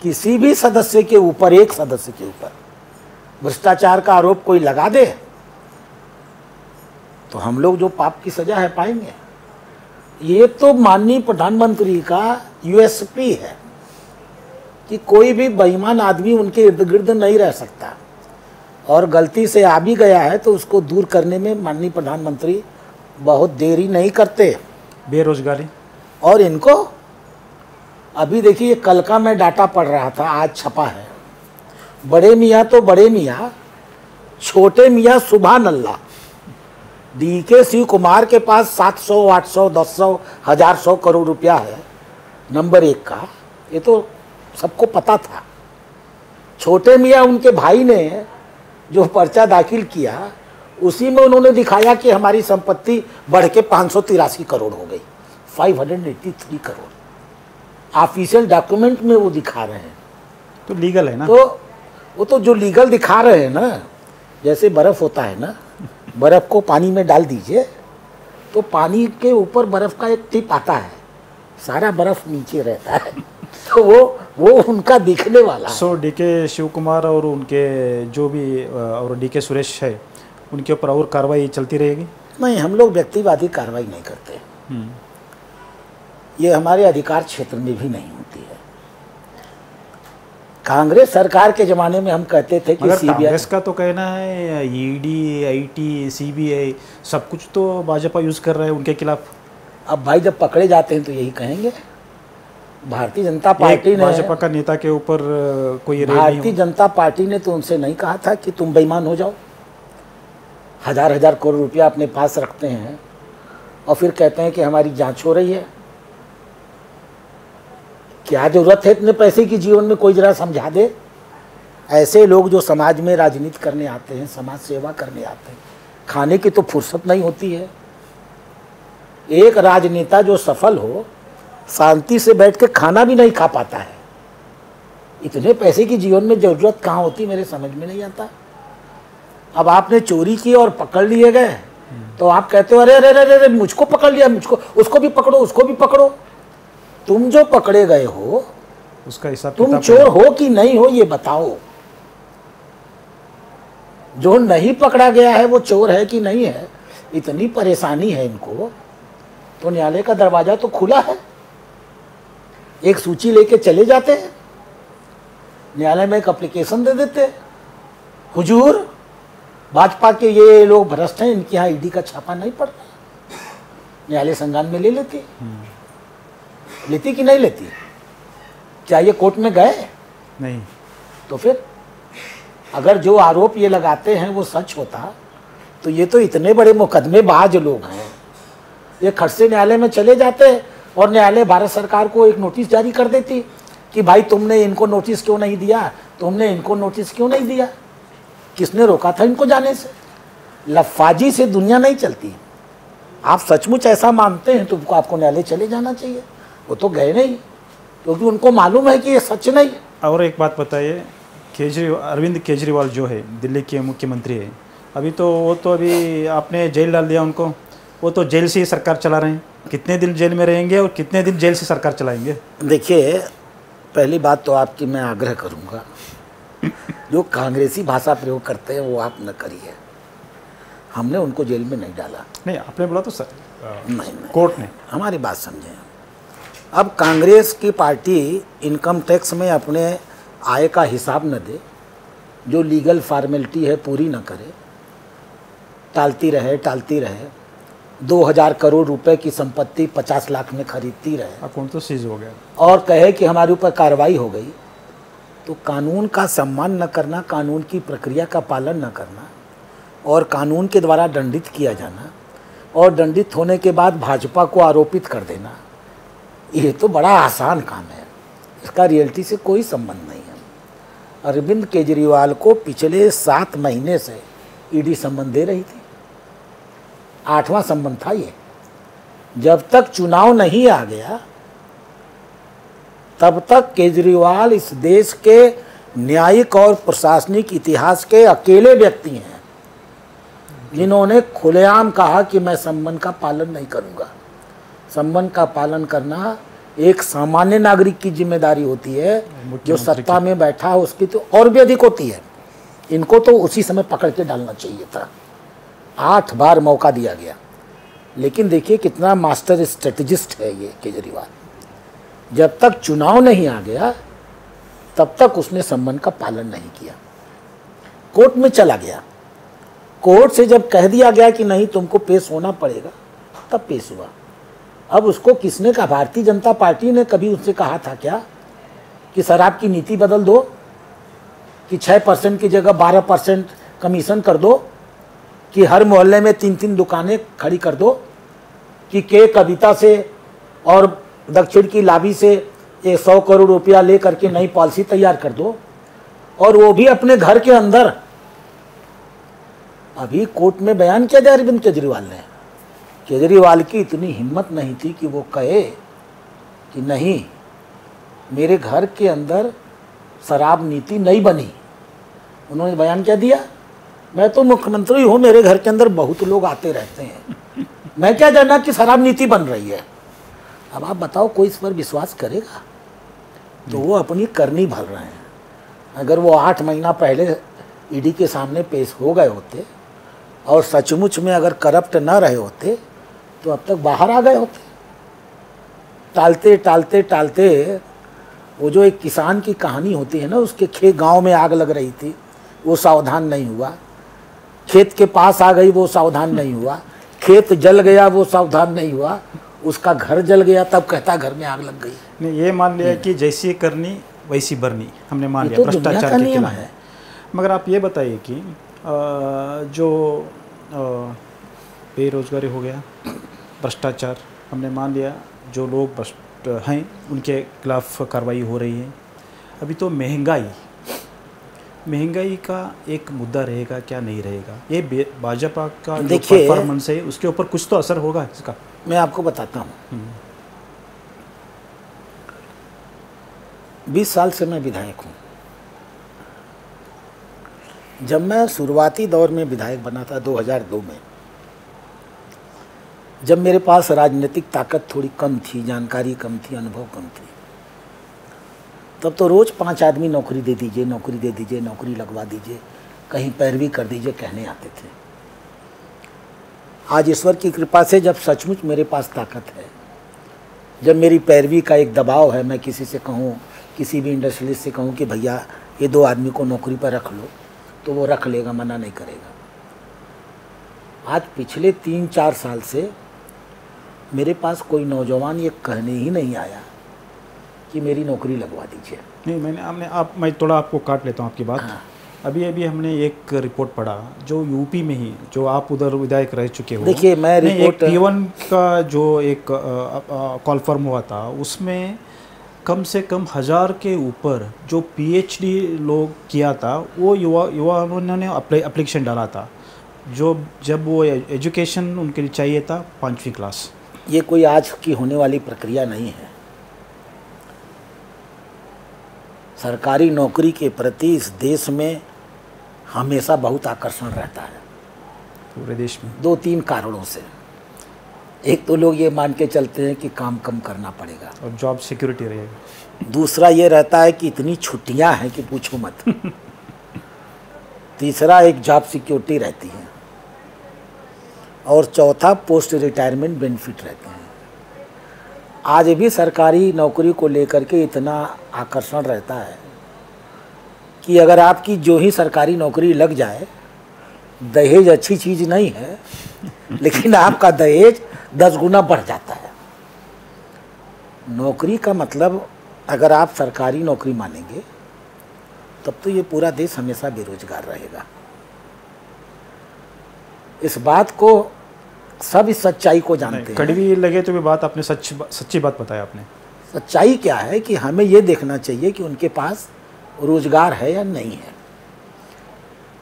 [SPEAKER 2] किसी भी सदस्य के ऊपर, एक सदस्य के ऊपर भ्रष्टाचार का आरोप कोई लगा दे, तो हम लोग जो पाप की सजा है पाएंगे। ये तो माननीय प्रधानमंत्री का यूएसपी है कि कोई भी बेईमान आदमी उनके इर्द गिर्द नहीं रह सकता, और गलती से आ भी गया है तो उसको दूर करने में माननीय प्रधानमंत्री बहुत देरी नहीं करते।
[SPEAKER 1] बेरोजगारी,
[SPEAKER 2] और इनको अभी देखिए, कल का मैं डाटा पढ़ रहा था, आज छपा है, बड़े मियाँ तो बड़े मियाँ, छोटे मियाँ सुभान अल्लाह। डीके शिव कुमार के पास 700, 800, 1000, 1100 करोड़ रुपया है नंबर 1 का, ये तो सबको पता था। छोटे मियाँ उनके भाई ने जो पर्चा दाखिल किया, उसी में उन्होंने दिखाया कि हमारी संपत्ति बढ़ के 583 करोड़ हो गई, 583 करोड़। ऑफिशियल डॉक्यूमेंट में वो दिखा रहे हैं,
[SPEAKER 1] तो लीगल है ना?
[SPEAKER 2] तो वो तो जो लीगल दिखा रहे हैं ना, जैसे बर्फ होता है ना, बर्फ को पानी में डाल दीजिए तो पानी के ऊपर बर्फ का एक टिप आता है, सारा बर्फ नीचे रहता है। तो वो उनका दिखने वाला है।
[SPEAKER 1] सो डीके शिव कुमार और उनके जो भी और डीके सुरेश है, उनके ऊपर और कार्रवाई चलती रहेगी?
[SPEAKER 2] नहीं, हम लोग व्यक्तिवादी कार्रवाई नहीं करते। ये हमारे अधिकार क्षेत्र में भी नहीं होती है। कांग्रेस सरकार के जमाने में हम कहते थे कि सीबीआई,
[SPEAKER 1] कांग्रेस का तो कहना है ईडी, आईटी, सीबीआई सब कुछ तो भाजपा यूज कर रहा है उनके खिलाफ।
[SPEAKER 2] अब भाई जब पकड़े जाते हैं तो यही कहेंगे। भारतीय जनता पार्टी ने,
[SPEAKER 1] भाजपा का नेता के ऊपर कोई रेड नहीं,
[SPEAKER 2] भारतीय जनता पार्टी ने तो उनसे नहीं कहा था कि तुम बेईमान हो जाओ, हजार हजार करोड़ रुपया अपने पास रखते हैं और फिर कहते हैं कि हमारी जांच हो रही है। क्या जरूरत है इतने पैसे की जीवन में? कोई जरा समझा दे। ऐसे लोग जो समाज में राजनीति करने आते हैं, समाज सेवा करने आते हैं, खाने की तो फुर्सत नहीं होती है। एक राजनेता जो सफल हो, शांति से बैठ के खाना भी नहीं खा पाता है। इतने पैसे की जीवन में जरूरत कहाँ होती, मेरे समझ में नहीं आता। अब आपने चोरी की और पकड़ लिए गए तो आप कहते हो अरे अरे अरे अरे मुझको पकड़ लिया, मुझको, उसको भी पकड़ो, उसको भी पकड़ो। तुम जो पकड़े गए हो
[SPEAKER 1] उसका हिसाब
[SPEAKER 2] तुम चोर हो कि नहीं हो ये बताओ। जो नहीं पकड़ा गया है वो चोर है कि नहीं है? इतनी परेशानी है इनको, तो न्यायालय का दरवाजा तो खुला है। एक सूची लेके चले जाते हैं, न्यायालय में एक एप्लीकेशन दे देते हैं, हुजूर भाजपा के ये लोग भ्रष्ट हैं, इनके यहाँ ईडी का छापा नहीं पड़ रहा। न्यायालय संज्ञान में ले लेती कि नहीं लेती? क्या ये कोर्ट में गए?
[SPEAKER 1] नहीं।
[SPEAKER 2] तो फिर अगर जो आरोप ये लगाते हैं वो सच होता तो ये तो इतने बड़े मुकदमेबाज लोग हैं, ये खट से न्यायालय में चले जाते और न्यायालय भारत सरकार को एक नोटिस जारी कर देती कि भाई तुमने इनको नोटिस क्यों नहीं दिया, तुमने इनको नोटिस क्यों नहीं दिया, किसने रोका था इनको जाने से? लफाजी से दुनिया नहीं चलती। आप सचमुच ऐसा मानते हैं तो आपको न्यायालय चले जाना चाहिए। वो तो गए नहीं क्योंकि उनको मालूम है कि ये सच नहीं है।
[SPEAKER 1] और एक बात बताइए, अरविंद केजरीवाल जो है दिल्ली के मुख्यमंत्री है, अभी तो वो तो अभी आपने जेल डाल दिया उनको, वो तो जेल से ही सरकार चला रहे हैं। कितने दिन जेल में रहेंगे और कितने दिन जेल से सरकार चलाएंगे?
[SPEAKER 2] देखिए, पहली बात तो आपकी मैं आग्रह करूंगा, जो कांग्रेसी भाषा प्रयोग करते हैं वो आप न करिए। हमने उनको जेल में नहीं डाला।
[SPEAKER 1] नहीं, आपने बोला तो सर
[SPEAKER 2] नहीं,
[SPEAKER 1] कोर्ट ने।
[SPEAKER 2] हमारी बात समझें। अब कांग्रेस की पार्टी इनकम टैक्स में अपने आय का हिसाब न दे, जो लीगल फॉर्मेलिटी है पूरी न करे, टालती रहे 2000 करोड़ रुपए की संपत्ति 50 लाख में खरीदती रहे,
[SPEAKER 1] अकाउंट तो सीज हो गया,
[SPEAKER 2] और कहे कि हमारे ऊपर कार्रवाई हो गई, तो कानून का सम्मान न करना, कानून की प्रक्रिया का पालन न करना और कानून के द्वारा दंडित किया जाना और दंडित होने के बाद भाजपा को आरोपित कर देना, ये तो बड़ा आसान काम है। इसका रियलिटी से कोई संबंध नहीं है। अरविंद केजरीवाल को पिछले 7 महीने से ईडी संबंध दे रही थी, 8वां संबंध था ये। जब तक चुनाव नहीं आ गया तब तक केजरीवाल इस देश के न्यायिक और प्रशासनिक इतिहास के अकेले व्यक्ति हैं जिन्होंने खुलेआम कहा कि मैं संबंध का पालन नहीं करूंगा। संबंध का पालन करना एक सामान्य नागरिक की जिम्मेदारी होती है, जो सत्ता में बैठा है उसकी तो और भी अधिक होती है। इनको तो उसी समय पकड़ के डालना चाहिए था। 8 बार मौका दिया गया, लेकिन देखिए कितना मास्टर स्ट्रेटजिस्ट है ये केजरीवाल। जब तक चुनाव नहीं आ गया तब तक उसने संबंध का पालन नहीं किया। कोर्ट में चला गया, कोर्ट से जब कह दिया गया कि नहीं तुमको पेश होना पड़ेगा, तब पेश हुआ। अब उसको किसने कहा? भारतीय जनता पार्टी ने कभी उससे कहा था क्या कि शराब की नीति बदल दो, कि 6% की जगह 12% कमीशन कर दो, कि हर मोहल्ले में 3-3 दुकानें खड़ी कर दो, कि के कविता से और दक्षिण की लाभी से 100 करोड़ रुपया ले करके नई पॉलिसी तैयार कर दो, और वो भी अपने घर के अंदर। अभी कोर्ट में बयान किया जाए अरविंद केजरीवाल ने, केजरीवाल की इतनी हिम्मत नहीं थी कि वो कहे कि नहीं, मेरे घर के अंदर शराब नीति नहीं बनी। उन्होंने बयान क्या दिया? मैं तो मुख्यमंत्री हूँ, मेरे घर के अंदर बहुत लोग आते रहते हैं, मैं क्या जानना कि शराब नीति बन रही है। अब आप बताओ कोई इस पर विश्वास करेगा? तो वो अपनी करनी भर रहे हैं। अगर वो 8 महीना पहले ईडी के सामने पेश हो गए होते और सचमुच में अगर करप्ट न रहे होते तो अब तक बाहर आ गए होते। टालते टालते टालते वो जो एक किसान की कहानी होती है ना, उसके गांव में आग लग रही थी, वो सावधान नहीं हुआ, खेत के पास आ गई, वो सावधान नहीं हुआ, खेत जल गया, वो सावधान नहीं हुआ, उसका घर जल गया, तब कहता घर में आग लग गई।
[SPEAKER 1] नहीं, ये मान लिया कि जैसी करनी वैसी भरनी, हमने मान लिया,
[SPEAKER 2] तो
[SPEAKER 1] भ्रष्टाचार के
[SPEAKER 2] नियम
[SPEAKER 1] खिलाफ
[SPEAKER 2] है।
[SPEAKER 1] मगर आप ये बताइए कि जो बेरोजगारी हो गया, भ्रष्टाचार, हमने मान लिया जो लोग भ्रष्ट हैं उनके खिलाफ कार्रवाई हो रही है। अभी तो महंगाई का एक मुद्दा रहेगा क्या नहीं रहेगा? ये भाजपा का जो परफॉर्मेंस है उसके ऊपर कुछ तो असर होगा इसका।
[SPEAKER 2] मैं आपको बताता हूँ, 20 साल से मैं विधायक हूँ। जब मैं शुरुआती दौर में विधायक बना था 2002 में, जब मेरे पास राजनीतिक ताकत थोड़ी कम थी, जानकारी कम थी, अनुभव कम थी, तब तो रोज़ 5 आदमी नौकरी दे दीजिए, नौकरी दे दीजिए, नौकरी लगवा दीजिए, कहीं पैरवी कर दीजिए कहने आते थे। आज ईश्वर की कृपा से जब सचमुच मेरे पास ताकत है, जब मेरी पैरवी का एक दबाव है, मैं किसी से कहूँ, किसी भी इंडस्ट्रियलिस्ट से कहूँ कि भैया ये 2 आदमी को नौकरी पर रख लो, तो वो रख लेगा, मना नहीं करेगा। आज पिछले 3-4 साल से मेरे पास कोई नौजवान ये कहने ही नहीं आया कि मेरी नौकरी लगवा दीजिए।
[SPEAKER 1] नहीं, मैं थोड़ा आपको काट लेता हूँ आपकी बात।
[SPEAKER 2] हाँ।
[SPEAKER 1] अभी हमने एक रिपोर्ट पढ़ा जो यूपी में ही, जो आप उधर विधायक रह चुके हो।
[SPEAKER 2] देखिए, मैं
[SPEAKER 1] नहीं,
[SPEAKER 2] रिपोर्ट
[SPEAKER 1] एक P1 का जो एक कॉल फॉर्म हुआ था, उसमें कम से कम 1000 के ऊपर जो PhD लोग किया था, वो युवाओं ने एप्लीकेशन डाला था, जब वो एजुकेशन उनके लिए चाहिए था 5वीं क्लास।
[SPEAKER 2] ये कोई आज की होने वाली प्रक्रिया नहीं है। सरकारी नौकरी के प्रति इस देश में हमेशा बहुत आकर्षण रहता है,
[SPEAKER 1] पूरे देश में।
[SPEAKER 2] 2-3 कारणों से। एक तो लोग ये मान के चलते हैं कि काम कम करना पड़ेगा,
[SPEAKER 1] और जॉब सिक्योरिटी रहेगी।
[SPEAKER 2] दूसरा ये रहता है कि इतनी छुट्टियां हैं कि पूछो मत। तीसरा, एक जॉब सिक्योरिटी रहती है, और चौथा पोस्ट रिटायरमेंट बेनिफिट रहते हैं। आज भी सरकारी नौकरी को लेकर के इतना आकर्षण रहता है कि अगर आपकी जो ही सरकारी नौकरी लग जाए, दहेज अच्छी चीज़ नहीं है, लेकिन आपका दहेज 10 गुना बढ़ जाता है। नौकरी का मतलब अगर आप सरकारी नौकरी मानेंगे, तब तो ये पूरा देश हमेशा बेरोजगार रहेगा। इस बात को सब इस सच्चाई को जानते हैं।
[SPEAKER 1] कड़वी लगे तो भी बात आपने सच्ची बात बताया आपने।
[SPEAKER 2] सच्चाई क्या है कि हमें ये देखना चाहिए कि उनके पास रोजगार है या नहीं है,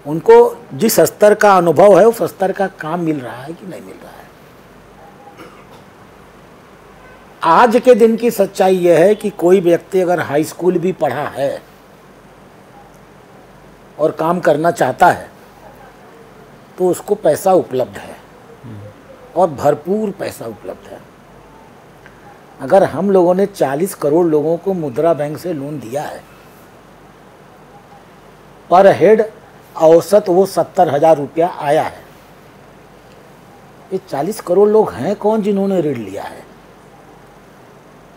[SPEAKER 2] उनको जिस स्तर का अनुभव है उस स्तर का काम मिल रहा है कि नहीं मिल रहा है। आज के दिन की सच्चाई यह है कि कोई व्यक्ति अगर हाई स्कूल भी पढ़ा है और काम करना चाहता है तो उसको पैसा उपलब्ध है, और भरपूर पैसा उपलब्ध है। अगर हम लोगों ने 40 करोड़ लोगों को मुद्रा बैंक से लोन दिया है, पर हेड औसत वो 70,000 रुपया आया है। ये 40 करोड़ लोग हैं कौन जिन्होंने ऋण लिया है?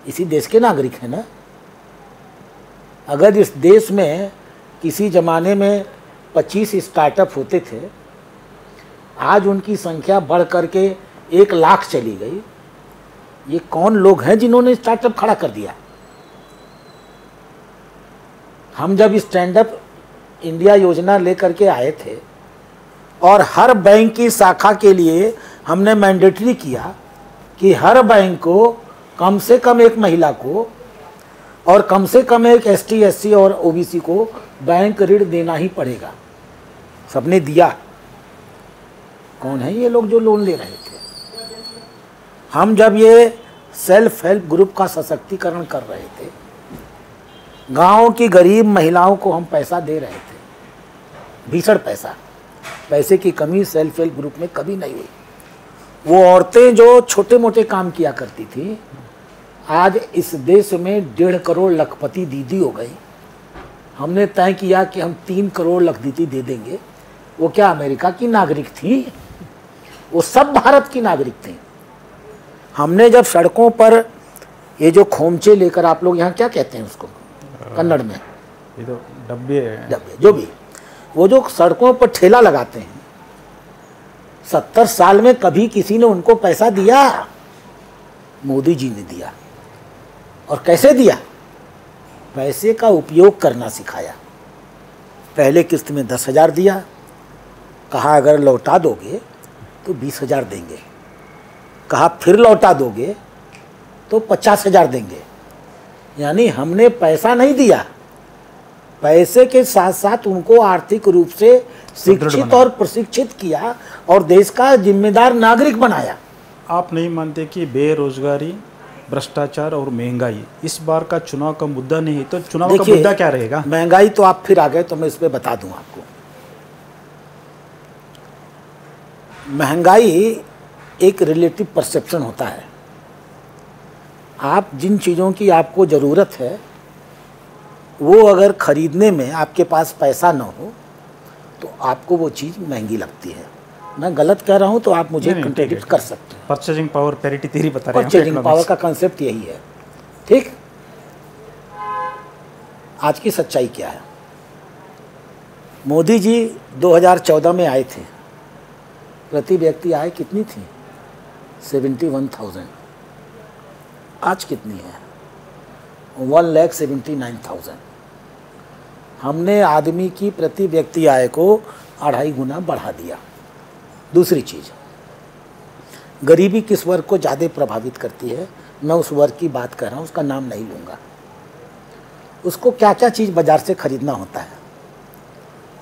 [SPEAKER 2] इसी देश के नागरिक हैं ना। अगर इस देश में किसी जमाने में 25 स्टार्टअप होते थे, आज उनकी संख्या बढ़ करके 1 लाख चली गई। ये कौन लोग हैं जिन्होंने स्टार्टअप खड़ा कर दिया? हम जब स्टैंड अप इंडिया योजना लेकर के आए थे और हर बैंक की शाखा के लिए हमने मैंडेटरी किया कि हर बैंक को कम से कम एक महिला को और कम से कम एक ST SC और OBC को बैंक ऋण देना ही पड़ेगा। सबने दिया। कौन है ये लोग जो लोन ले रहे थे? हम जब ये सेल्फ हेल्प ग्रुप का सशक्तिकरण कर रहे थे, गांव की गरीब महिलाओं को हम पैसा दे रहे थे, भीषण पैसा। पैसे की कमी सेल्फ हेल्प ग्रुप में कभी नहीं हुई। वो औरतें जो छोटे मोटे काम किया करती थी, आज इस देश में 1.5 करोड़ लखपति दीदी हो गई। हमने तय किया कि हम 3 करोड़ लखपति दे देंगे। वो क्या अमेरिका की नागरिक थी? वो सब भारत की नागरिक थी। हमने जब सड़कों पर ये जो खोमचे लेकर, आप लोग यहाँ क्या कहते हैं उसको कन्नड़ में?
[SPEAKER 1] ये तो डब्बे
[SPEAKER 2] जो भी, वो जो सड़कों पर ठेला लगाते हैं, 70 साल में कभी किसी ने उनको पैसा दिया? मोदी जी ने दिया। और कैसे दिया? पैसे का उपयोग करना सिखाया। पहले किस्त में 10,000 दिया, कहा अगर लौटा दोगे तो 20,000 देंगे। कहा फिर लौटा दोगे तो 50,000 देंगे। यानी हमने पैसा नहीं दिया, पैसे के साथ साथ उनको आर्थिक रूप से शिक्षित और प्रशिक्षित किया और देश का जिम्मेदार नागरिक बनाया।
[SPEAKER 1] आप नहीं मानते कि बेरोजगारी, भ्रष्टाचार और महंगाई इस बार का चुनाव का मुद्दा नहीं? तो चुनाव का मुद्दा क्या रहेगा?
[SPEAKER 2] महंगाई तो आप फिर आ गए तो मैं इस पे बता दूं आपको। महंगाई एक रिलेटिव परसेप्शन होता है। आप जिन चीज़ों की आपको ज़रूरत है वो अगर खरीदने में आपके पास पैसा न हो तो आपको वो चीज़ महंगी लगती है। मैं गलत कह रहा हूँ तो आप मुझे कंट्राडिक्ट कर सकते हैं।
[SPEAKER 1] परचेजिंग पावर पैरिटी थ्योरी बता रहे हैं।
[SPEAKER 2] परचेजिंग पावर का कंसेप्ट यही है। ठीक, आज की सच्चाई क्या है? मोदी जी 2014 में आए थे, प्रति व्यक्ति आय कितनी थी? 71,000। आज कितनी है? 1,79,000। हमने आदमी की प्रति व्यक्ति आय को 2.5 गुना बढ़ा दिया। दूसरी चीज़, गरीबी किस वर्ग को ज़्यादा प्रभावित करती है, मैं उस वर्ग की बात कर रहा हूँ, उसका नाम नहीं लूँगा। उसको क्या क्या चीज़ बाज़ार से खरीदना होता है,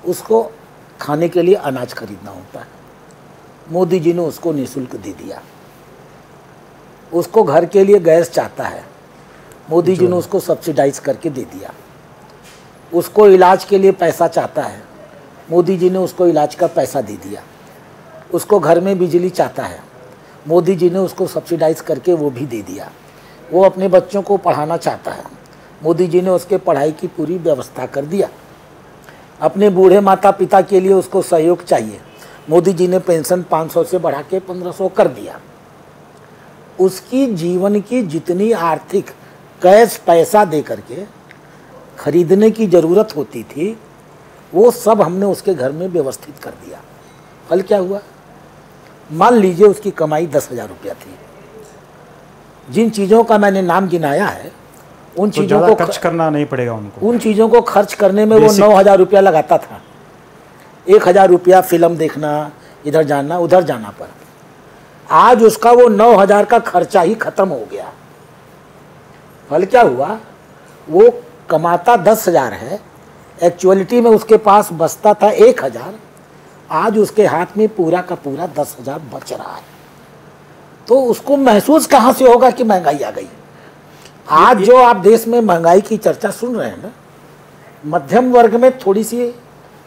[SPEAKER 2] उसको खाने के लिए अनाज खरीदना होता है, मोदी जी ने उसको निःशुल्क दे दिया। उसको घर के लिए गैस चाहता है, मोदी जी ने उसको सब्सिडाइज करके दे दिया। उसको इलाज के लिए पैसा चाहता है, मोदी जी ने उसको इलाज का पैसा दे दिया। उसको घर में बिजली चाहता है, मोदी जी ने उसको सब्सिडाइज करके वो भी दे दिया। वो अपने बच्चों को पढ़ाना चाहता है, मोदी जी ने उसके पढ़ाई की पूरी व्यवस्था कर दिया। अपने बूढ़े माता पिता के लिए उसको सहयोग चाहिए, मोदी जी ने पेंशन 500 से बढ़ा के 1500 कर दिया। उसकी जीवन की जितनी आर्थिक कैश पैसा दे करके खरीदने की ज़रूरत होती थी, वो सब हमने उसके घर में व्यवस्थित कर दिया। फल क्या हुआ? मान लीजिए उसकी कमाई 10,000 रुपया थी। जिन चीज़ों का मैंने नाम गिनाया है, उन
[SPEAKER 1] तो
[SPEAKER 2] चीज़ों को
[SPEAKER 1] खर्च करना नहीं पड़ेगा उनको।
[SPEAKER 2] उन चीज़ों को खर्च करने में वो 9,000 रुपया लगाता था। 1,000 रुपया फिल्म देखना, इधर जाना उधर जाना पर। आज उसका वो 9,000 का खर्चा ही खत्म हो गया। फल क्या हुआ? वो कमाता 10,000 है, एक्चुअलिटी में उसके पास बचता था 1,000। आज उसके हाथ में पूरा का पूरा 10,000 बच रहा है। तो उसको महसूस कहाँ से होगा कि महंगाई आ गई? आज जो आप देश में महंगाई की चर्चा सुन रहे हैं ना, मध्यम वर्ग में थोड़ी सी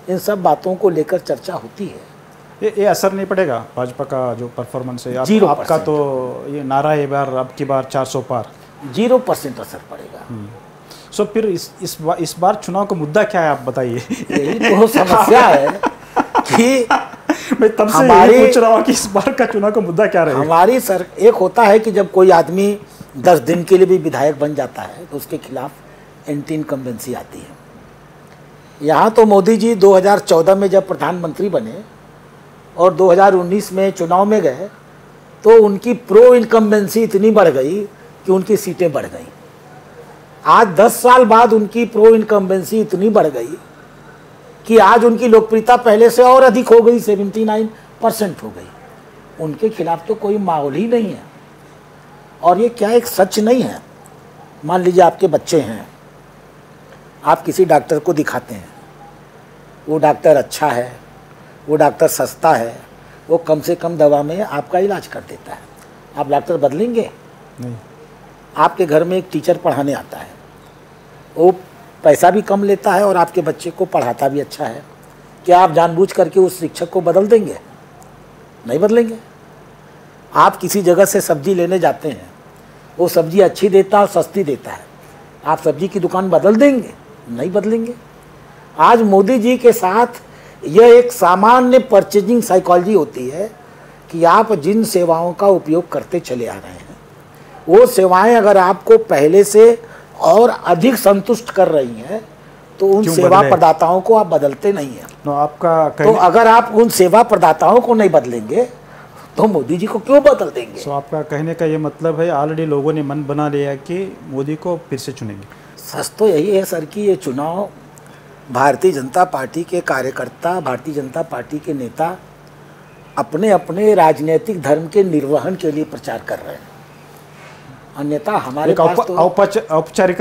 [SPEAKER 2] इन सब बातों को लेकर चर्चा होती है।
[SPEAKER 1] ये असर नहीं पड़ेगा भाजपा का जो परफॉर्मेंस है?
[SPEAKER 2] 0%
[SPEAKER 1] आपका तो ये नारा है बार अब की बार 400 पार।
[SPEAKER 2] 0% असर पड़ेगा।
[SPEAKER 1] सो फिर इस बार चुनाव का मुद्दा क्या है, आप बताइए।
[SPEAKER 2] यही तो समस्या है कि
[SPEAKER 1] मैं तब से यही पूछ रहा हूँ कि इस बार का चुनाव का मुद्दा क्या रहेगा।
[SPEAKER 2] हमारी एक होता है कि जब कोई आदमी 10 दिन के लिए भी विधायक बन जाता है तो उसके खिलाफ एंटी इनकम्बेंसी आती है। यहाँ तो मोदी जी 2014 में जब प्रधानमंत्री बने और 2019 में चुनाव में गए तो उनकी प्रो इनकम्बेंसी इतनी बढ़ गई कि उनकी सीटें बढ़ गई। आज 10 साल बाद उनकी प्रो इनकम्बेंसी इतनी बढ़ गई कि आज उनकी लोकप्रियता पहले से और अधिक हो गई, 79% हो गई। उनके खिलाफ तो कोई माहौल ही नहीं है। और ये क्या एक सच नहीं है? मान लीजिए आपके बच्चे हैं, आप किसी डॉक्टर को दिखाते हैं, वो डॉक्टर अच्छा है, वो डॉक्टर सस्ता है, वो कम से कम दवा में आपका इलाज कर देता है, आप डॉक्टर बदलेंगे?
[SPEAKER 1] नहीं।
[SPEAKER 2] आपके घर में एक टीचर पढ़ाने आता है, वो पैसा भी कम लेता है और आपके बच्चे को पढ़ाता भी अच्छा है, क्या आप जानबूझ करके उस शिक्षक को बदल देंगे? नहीं बदलेंगे। आप किसी जगह से सब्जी लेने जाते हैं, वो सब्जी अच्छी देता है और सस्ती देता है, आप सब्जी की दुकान बदल देंगे? नहीं बदलेंगे। आज मोदी जी के साथ यह एक सामान्य परचेजिंग साइकोलॉजी होती है कि आप जिन सेवाओं का उपयोग करते चले आ रहे हैं, वो सेवाएं अगर आपको पहले से और अधिक संतुष्ट कर रही हैं तो उन सेवा प्रदाताओं को आप बदलते नहीं हैं। तो अगर आप उन सेवा प्रदाताओं को नहीं बदलेंगे तो मोदी जी को क्यों बदल देंगे?
[SPEAKER 1] तो आपका कहने का ये मतलब है ऑलरेडी लोगों ने मन बना लिया कि मोदी को फिर से चुनेंगे।
[SPEAKER 2] सच तो यही है सर कि ये चुनाव भारतीय जनता पार्टी के कार्यकर्ता, भारतीय जनता पार्टी के नेता अपने अपने राजनीतिक धर्म के निर्वहन के लिए प्रचार कर रहे हैं। अन्यथा हमारे पास तो
[SPEAKER 1] औपचारिक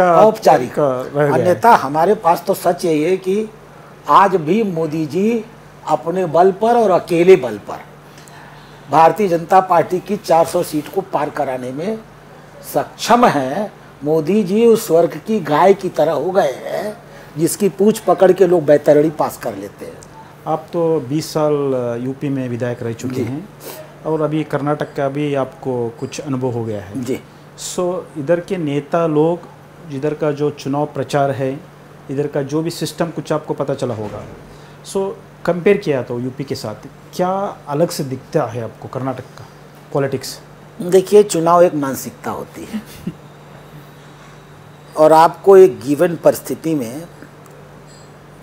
[SPEAKER 2] अन्यथा हमारे पास तो सच यही है कि आज भी मोदी जी अपने बल पर और अकेले बल पर भारतीय जनता पार्टी की 400 सीट को पार कराने में सक्षम हैं। मोदी जी उस स्वर्ग की गाय की तरह हो गए हैं जिसकी पूंछ पकड़ के लोग बैतरणी पास कर लेते हैं।
[SPEAKER 1] आप तो 20 साल यूपी में विधायक रह चुके हैं और अभी कर्नाटक का भी आपको कुछ अनुभव हो गया है
[SPEAKER 2] जी।
[SPEAKER 1] सो इधर के नेता लोग, इधर का जो चुनाव प्रचार है, इधर का जो भी सिस्टम कुछ आपको पता चला होगा, सो कंपेयर किया तो यूपी के साथ क्या अलग से दिखता है आपको कर्नाटक का पॉलिटिक्स?
[SPEAKER 2] देखिए, चुनाव एक मानसिकता होती है और आपको एक गिवन परिस्थिति में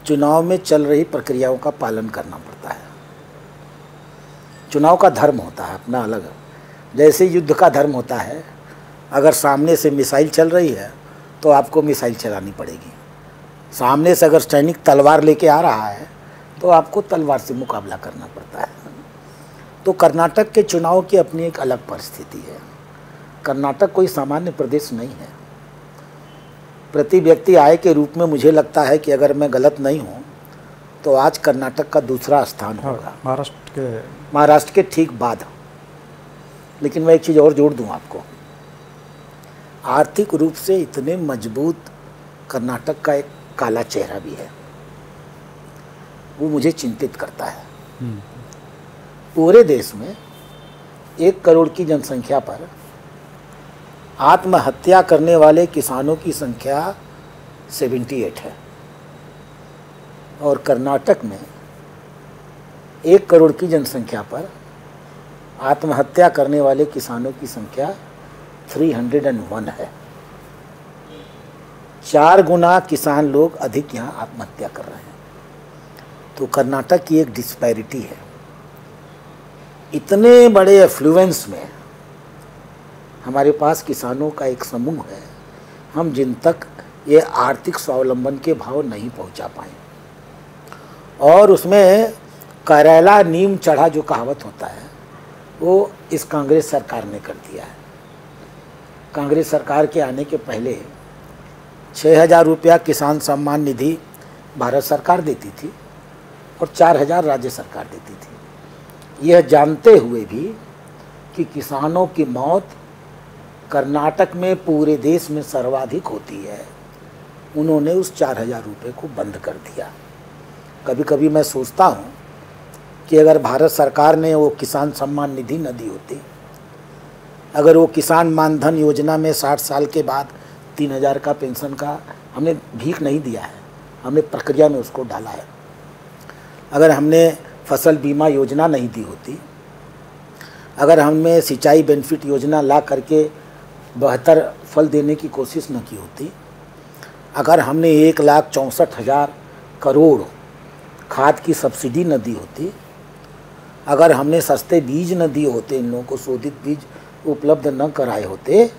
[SPEAKER 2] चुनाव में चल रही प्रक्रियाओं का पालन करना पड़ता है। चुनाव का धर्म होता है अपना अलग, जैसे युद्ध का धर्म होता है। अगर सामने से मिसाइल चल रही है तो आपको मिसाइल चलानी पड़ेगी। सामने से अगर सैनिक तलवार लेके आ रहा है तो आपको तलवार से मुकाबला करना पड़ता है। तो कर्नाटक के चुनाव की अपनी एक अलग परिस्थिति है। कर्नाटक कोई सामान्य प्रदेश नहीं है। प्रति व्यक्ति आय के रूप में मुझे लगता है कि अगर मैं गलत नहीं हूँ तो आज कर्नाटक का दूसरा स्थान होगा, महाराष्ट्र के ठीक बाद। लेकिन मैं एक चीज़ और जोड़ दूँ आपको, आर्थिक रूप से इतने मजबूत कर्नाटक का एक काला चेहरा भी है, वो मुझे चिंतित करता है। पूरे देश में 1 करोड़ की जनसंख्या पर आत्महत्या करने वाले किसानों की संख्या 78 है और कर्नाटक में 1 करोड़ की जनसंख्या पर आत्महत्या करने वाले किसानों की संख्या 301 है। 4 गुना किसान लोग अधिक यहाँ आत्महत्या कर रहे हैं। तो कर्नाटक की एक डिस्पैरिटी है। इतने बड़े एफ्लुएंस में हमारे पास किसानों का एक समूह है, हम जिन तक ये आर्थिक स्वावलंबन के भाव नहीं पहुंचा पाए। और उसमें करेला नीम चढ़ा जो कहावत होता है वो इस कांग्रेस सरकार ने कर दिया है। कांग्रेस सरकार के आने के पहले 6,000 रुपया किसान सम्मान निधि भारत सरकार देती थी और 4,000 राज्य सरकार देती थी। यह जानते हुए भी कि किसानों की मौत कर्नाटक में पूरे देश में सर्वाधिक होती है, उन्होंने उस 4,000 रुपये को बंद कर दिया। कभी कभी मैं सोचता हूँ कि अगर भारत सरकार ने वो किसान सम्मान निधि न दी होती, अगर वो किसान मानधन योजना में 60 साल के बाद 3,000 का पेंशन का हमने भीख नहीं दिया है, हमने प्रक्रिया में उसको डाला है। अगर हमने फसल बीमा योजना नहीं दी होती, अगर हमने सिंचाई बेनिफिट योजना ला करके बेहतर फल देने की कोशिश न की होती, अगर हमने 1,64,000 करोड़ खाद की सब्सिडी न दी होती, अगर हमने सस्ते बीज न दिए होते, इन लोगों को शोधित बीज उपलब्ध न कराए होते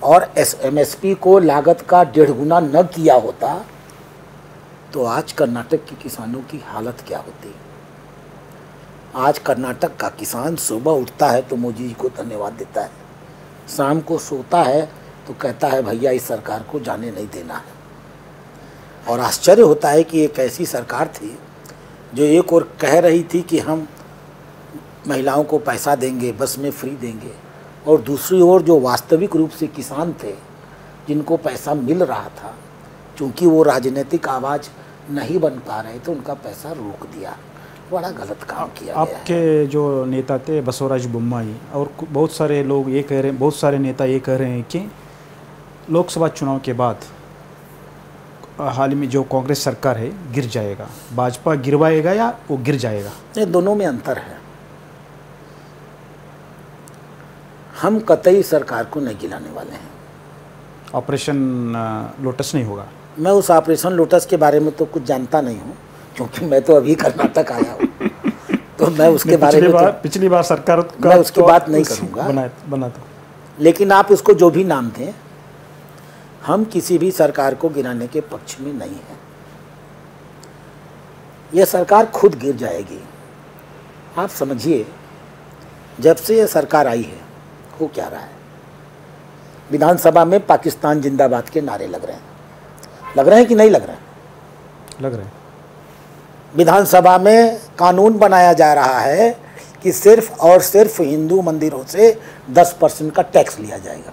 [SPEAKER 2] और MSP को लागत का 1.5 गुना न किया होता, तो आज कर्नाटक के किसानों की हालत क्या होती। आज कर्नाटक का किसान सुबह उठता है तो मोदी जी को धन्यवाद देता है, शाम को सोता है तो कहता है भैया इस सरकार को जाने नहीं देना है। और आश्चर्य होता है कि एक ऐसी सरकार थी जो एक और कह रही थी कि हम महिलाओं को पैसा देंगे, बस में फ्री देंगे, और दूसरी ओर जो वास्तविक रूप से किसान थे जिनको पैसा मिल रहा था, चूँकि वो राजनीतिक आवाज़ नहीं बन पा रहे थे, उनका पैसा रोक दिया। बड़ा गलत काम किया गया है।
[SPEAKER 1] आपके जो नेता थे बसवराज बोम्माई और बहुत सारे लोग ये कह रहे हैं, बहुत सारे नेता ये कह रहे हैं कि लोकसभा चुनाव के बाद हाल में जो कांग्रेस सरकार है गिर जाएगा, भाजपा गिरवाएगा या वो गिर जाएगा।
[SPEAKER 2] ये दोनों में अंतर है। हम कतई सरकार को नहीं गिराने वाले हैं।
[SPEAKER 1] ऑपरेशन लोटस नहीं होगा।
[SPEAKER 2] मैं उस ऑपरेशन लोटस के बारे में तो कुछ जानता नहीं हूँ, क्योंकि मैं तो अभी कर्नाटक आया हूँ, तो मैं उसके बारे में
[SPEAKER 1] पिछली बार सरकार का
[SPEAKER 2] मैं उसकी बात नहीं करूँगा।
[SPEAKER 1] बना तो
[SPEAKER 2] लेकिन आप उसको जो भी नाम दें, हम किसी भी सरकार को गिराने के पक्ष में नहीं हैं। यह सरकार खुद गिर जाएगी। आप समझिए, जब से यह सरकार आई है हो क्या रहा है। विधानसभा में पाकिस्तान जिंदाबाद के नारे लग रहे हैं कि नहीं लग रहे हैं?
[SPEAKER 1] लग रहे हैं।
[SPEAKER 2] विधानसभा में कानून बनाया जा रहा है कि सिर्फ और सिर्फ हिंदू मंदिरों से 10% का टैक्स लिया जाएगा।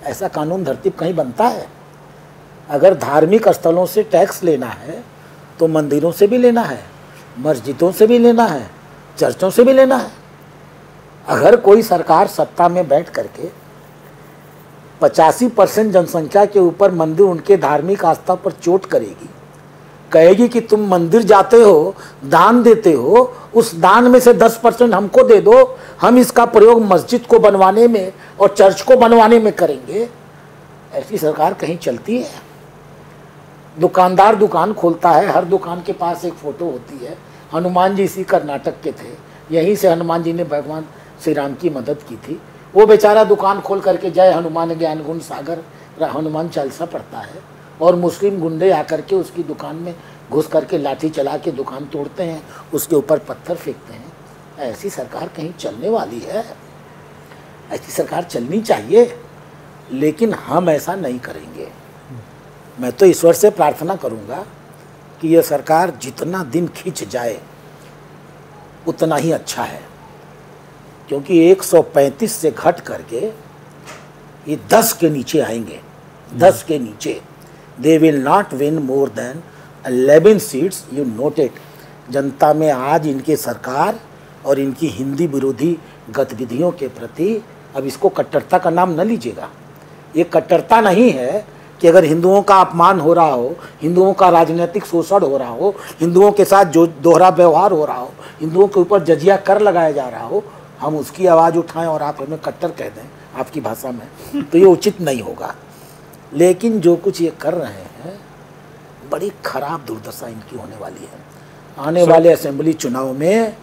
[SPEAKER 2] ऐसा कानून धरती पर कहीं बनता है? अगर धार्मिक स्थलों से टैक्स लेना है तो मंदिरों से भी लेना है, मस्जिदों से भी लेना है, चर्चों से भी लेना है। अगर कोई सरकार सत्ता में बैठ करके 85% जनसंख्या के ऊपर मंदिर उनके धार्मिक आस्था पर चोट करेगी, कहेगी कि तुम मंदिर जाते हो, दान देते हो, उस दान में से 10% हमको दे दो, हम इसका प्रयोग मस्जिद को बनवाने में और चर्च को बनवाने में करेंगे, ऐसी सरकार कहीं चलती है? दुकानदार दुकान खोलता है, हर दुकान के पास एक फ़ोटो होती है। हनुमान जी इसी कर्नाटक के थे, यहीं से हनुमान जी ने भगवान श्री राम की मदद की थी। वो बेचारा दुकान खोल करके जय हनुमान ज्ञान गुण सागर हनुमान चालीसा पढ़ता है और मुस्लिम गुंडे आकर के उसकी दुकान में घुस करके लाठी चला के दुकान तोड़ते हैं, उसके ऊपर पत्थर फेंकते हैं। ऐसी सरकार कहीं चलने वाली है? ऐसी सरकार चलनी चाहिए, लेकिन हम ऐसा नहीं करेंगे। मैं तो ईश्वर से प्रार्थना करूंगा कि यह सरकार जितना दिन खींच जाए उतना ही अच्छा है, क्योंकि 135 से घट करके ये 10 के नीचे आएंगे। 10 के नीचे they will not win more than 11 seats, you note it. जनता में आज इनके सरकार और इनकी हिंदी विरोधी गतिविधियों के प्रति, अब इसको कट्टरता का नाम न लीजिएगा, ये कट्टरता नहीं है कि अगर हिंदुओं का अपमान हो रहा हो, हिंदुओं का राजनीतिक शोषण हो रहा हो, हिंदुओं के साथ जो दोहरा व्यवहार हो रहा हो, हिंदुओं के ऊपर जजिया कर लगाया जा रहा हो, हम उसकी आवाज़ उठाएं और आप हमें कट्टर कह दें आपकी भाषा में, तो ये उचित नहीं होगा। लेकिन जो कुछ ये कर रहे हैं, बड़ी खराब दुर्दशा इनकी होने वाली है। आने वाले असेंबली चुनाव में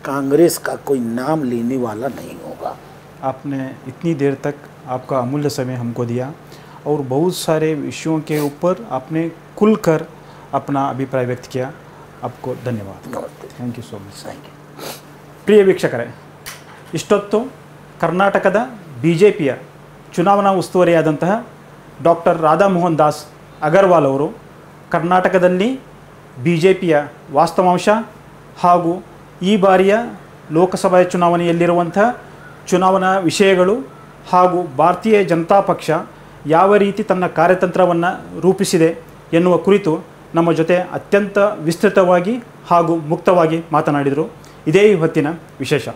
[SPEAKER 2] कांग्रेस का कोई नाम लेने वाला नहीं होगा।
[SPEAKER 1] आपने इतनी देर तक आपका अमूल्य समय हमको दिया और बहुत सारे विषयों के ऊपर आपने खुलकर अपना अभिप्राय व्यक्त किया। आपको धन्यवाद। Thank you so much.
[SPEAKER 2] Thank you.
[SPEAKER 1] ಪ್ರಿಯ ವೀಕ್ಷಕರೇ, ಇಷ್ಟೊತ್ತು ಕರ್ನಾಟಕದ BJPಯ ಚುನಾವಣಾ ಉಸ್ತುವಾರಿಯಾದಂತಹ ಡಾಕ್ಟರ್ ರಾಧಾಮೋಹನ್ ದಾಸ್ ಅಗರ್ವಾಲ್ ಅವರು ಕರ್ನಾಟಕದಲ್ಲಿ BJPಯ ವಾಸ್ತವಾಂಶ ಹಾಗೂ ಈ ಬಾರಿಯ ಲೋಕಸಭಾ ಚುನಾವಣೆಯಲ್ಲಿರುವಂಥ ಚುನಾವಣಾ ವಿಷಯಗಳು ಹಾಗೂ ಭಾರತೀಯ ಜನತಾ ಪಕ್ಷ ಯಾವ ರೀತಿ ತನ್ನ ಕಾರ್ಯತಂತ್ರವನ್ನು ರೂಪಿಸಿದೆ ಎನ್ನುವ ಕುರಿತು ನಮ್ಮ ಜೊತೆ ಅತ್ಯಂತ ವಿಸ್ತೃತವಾಗಿ ಹಾಗೂ ಮುಕ್ತವಾಗಿ ಮಾತನಾಡಿದರು. ಇದೇ ಇವತ್ತಿನ ವಿಶೇಷ.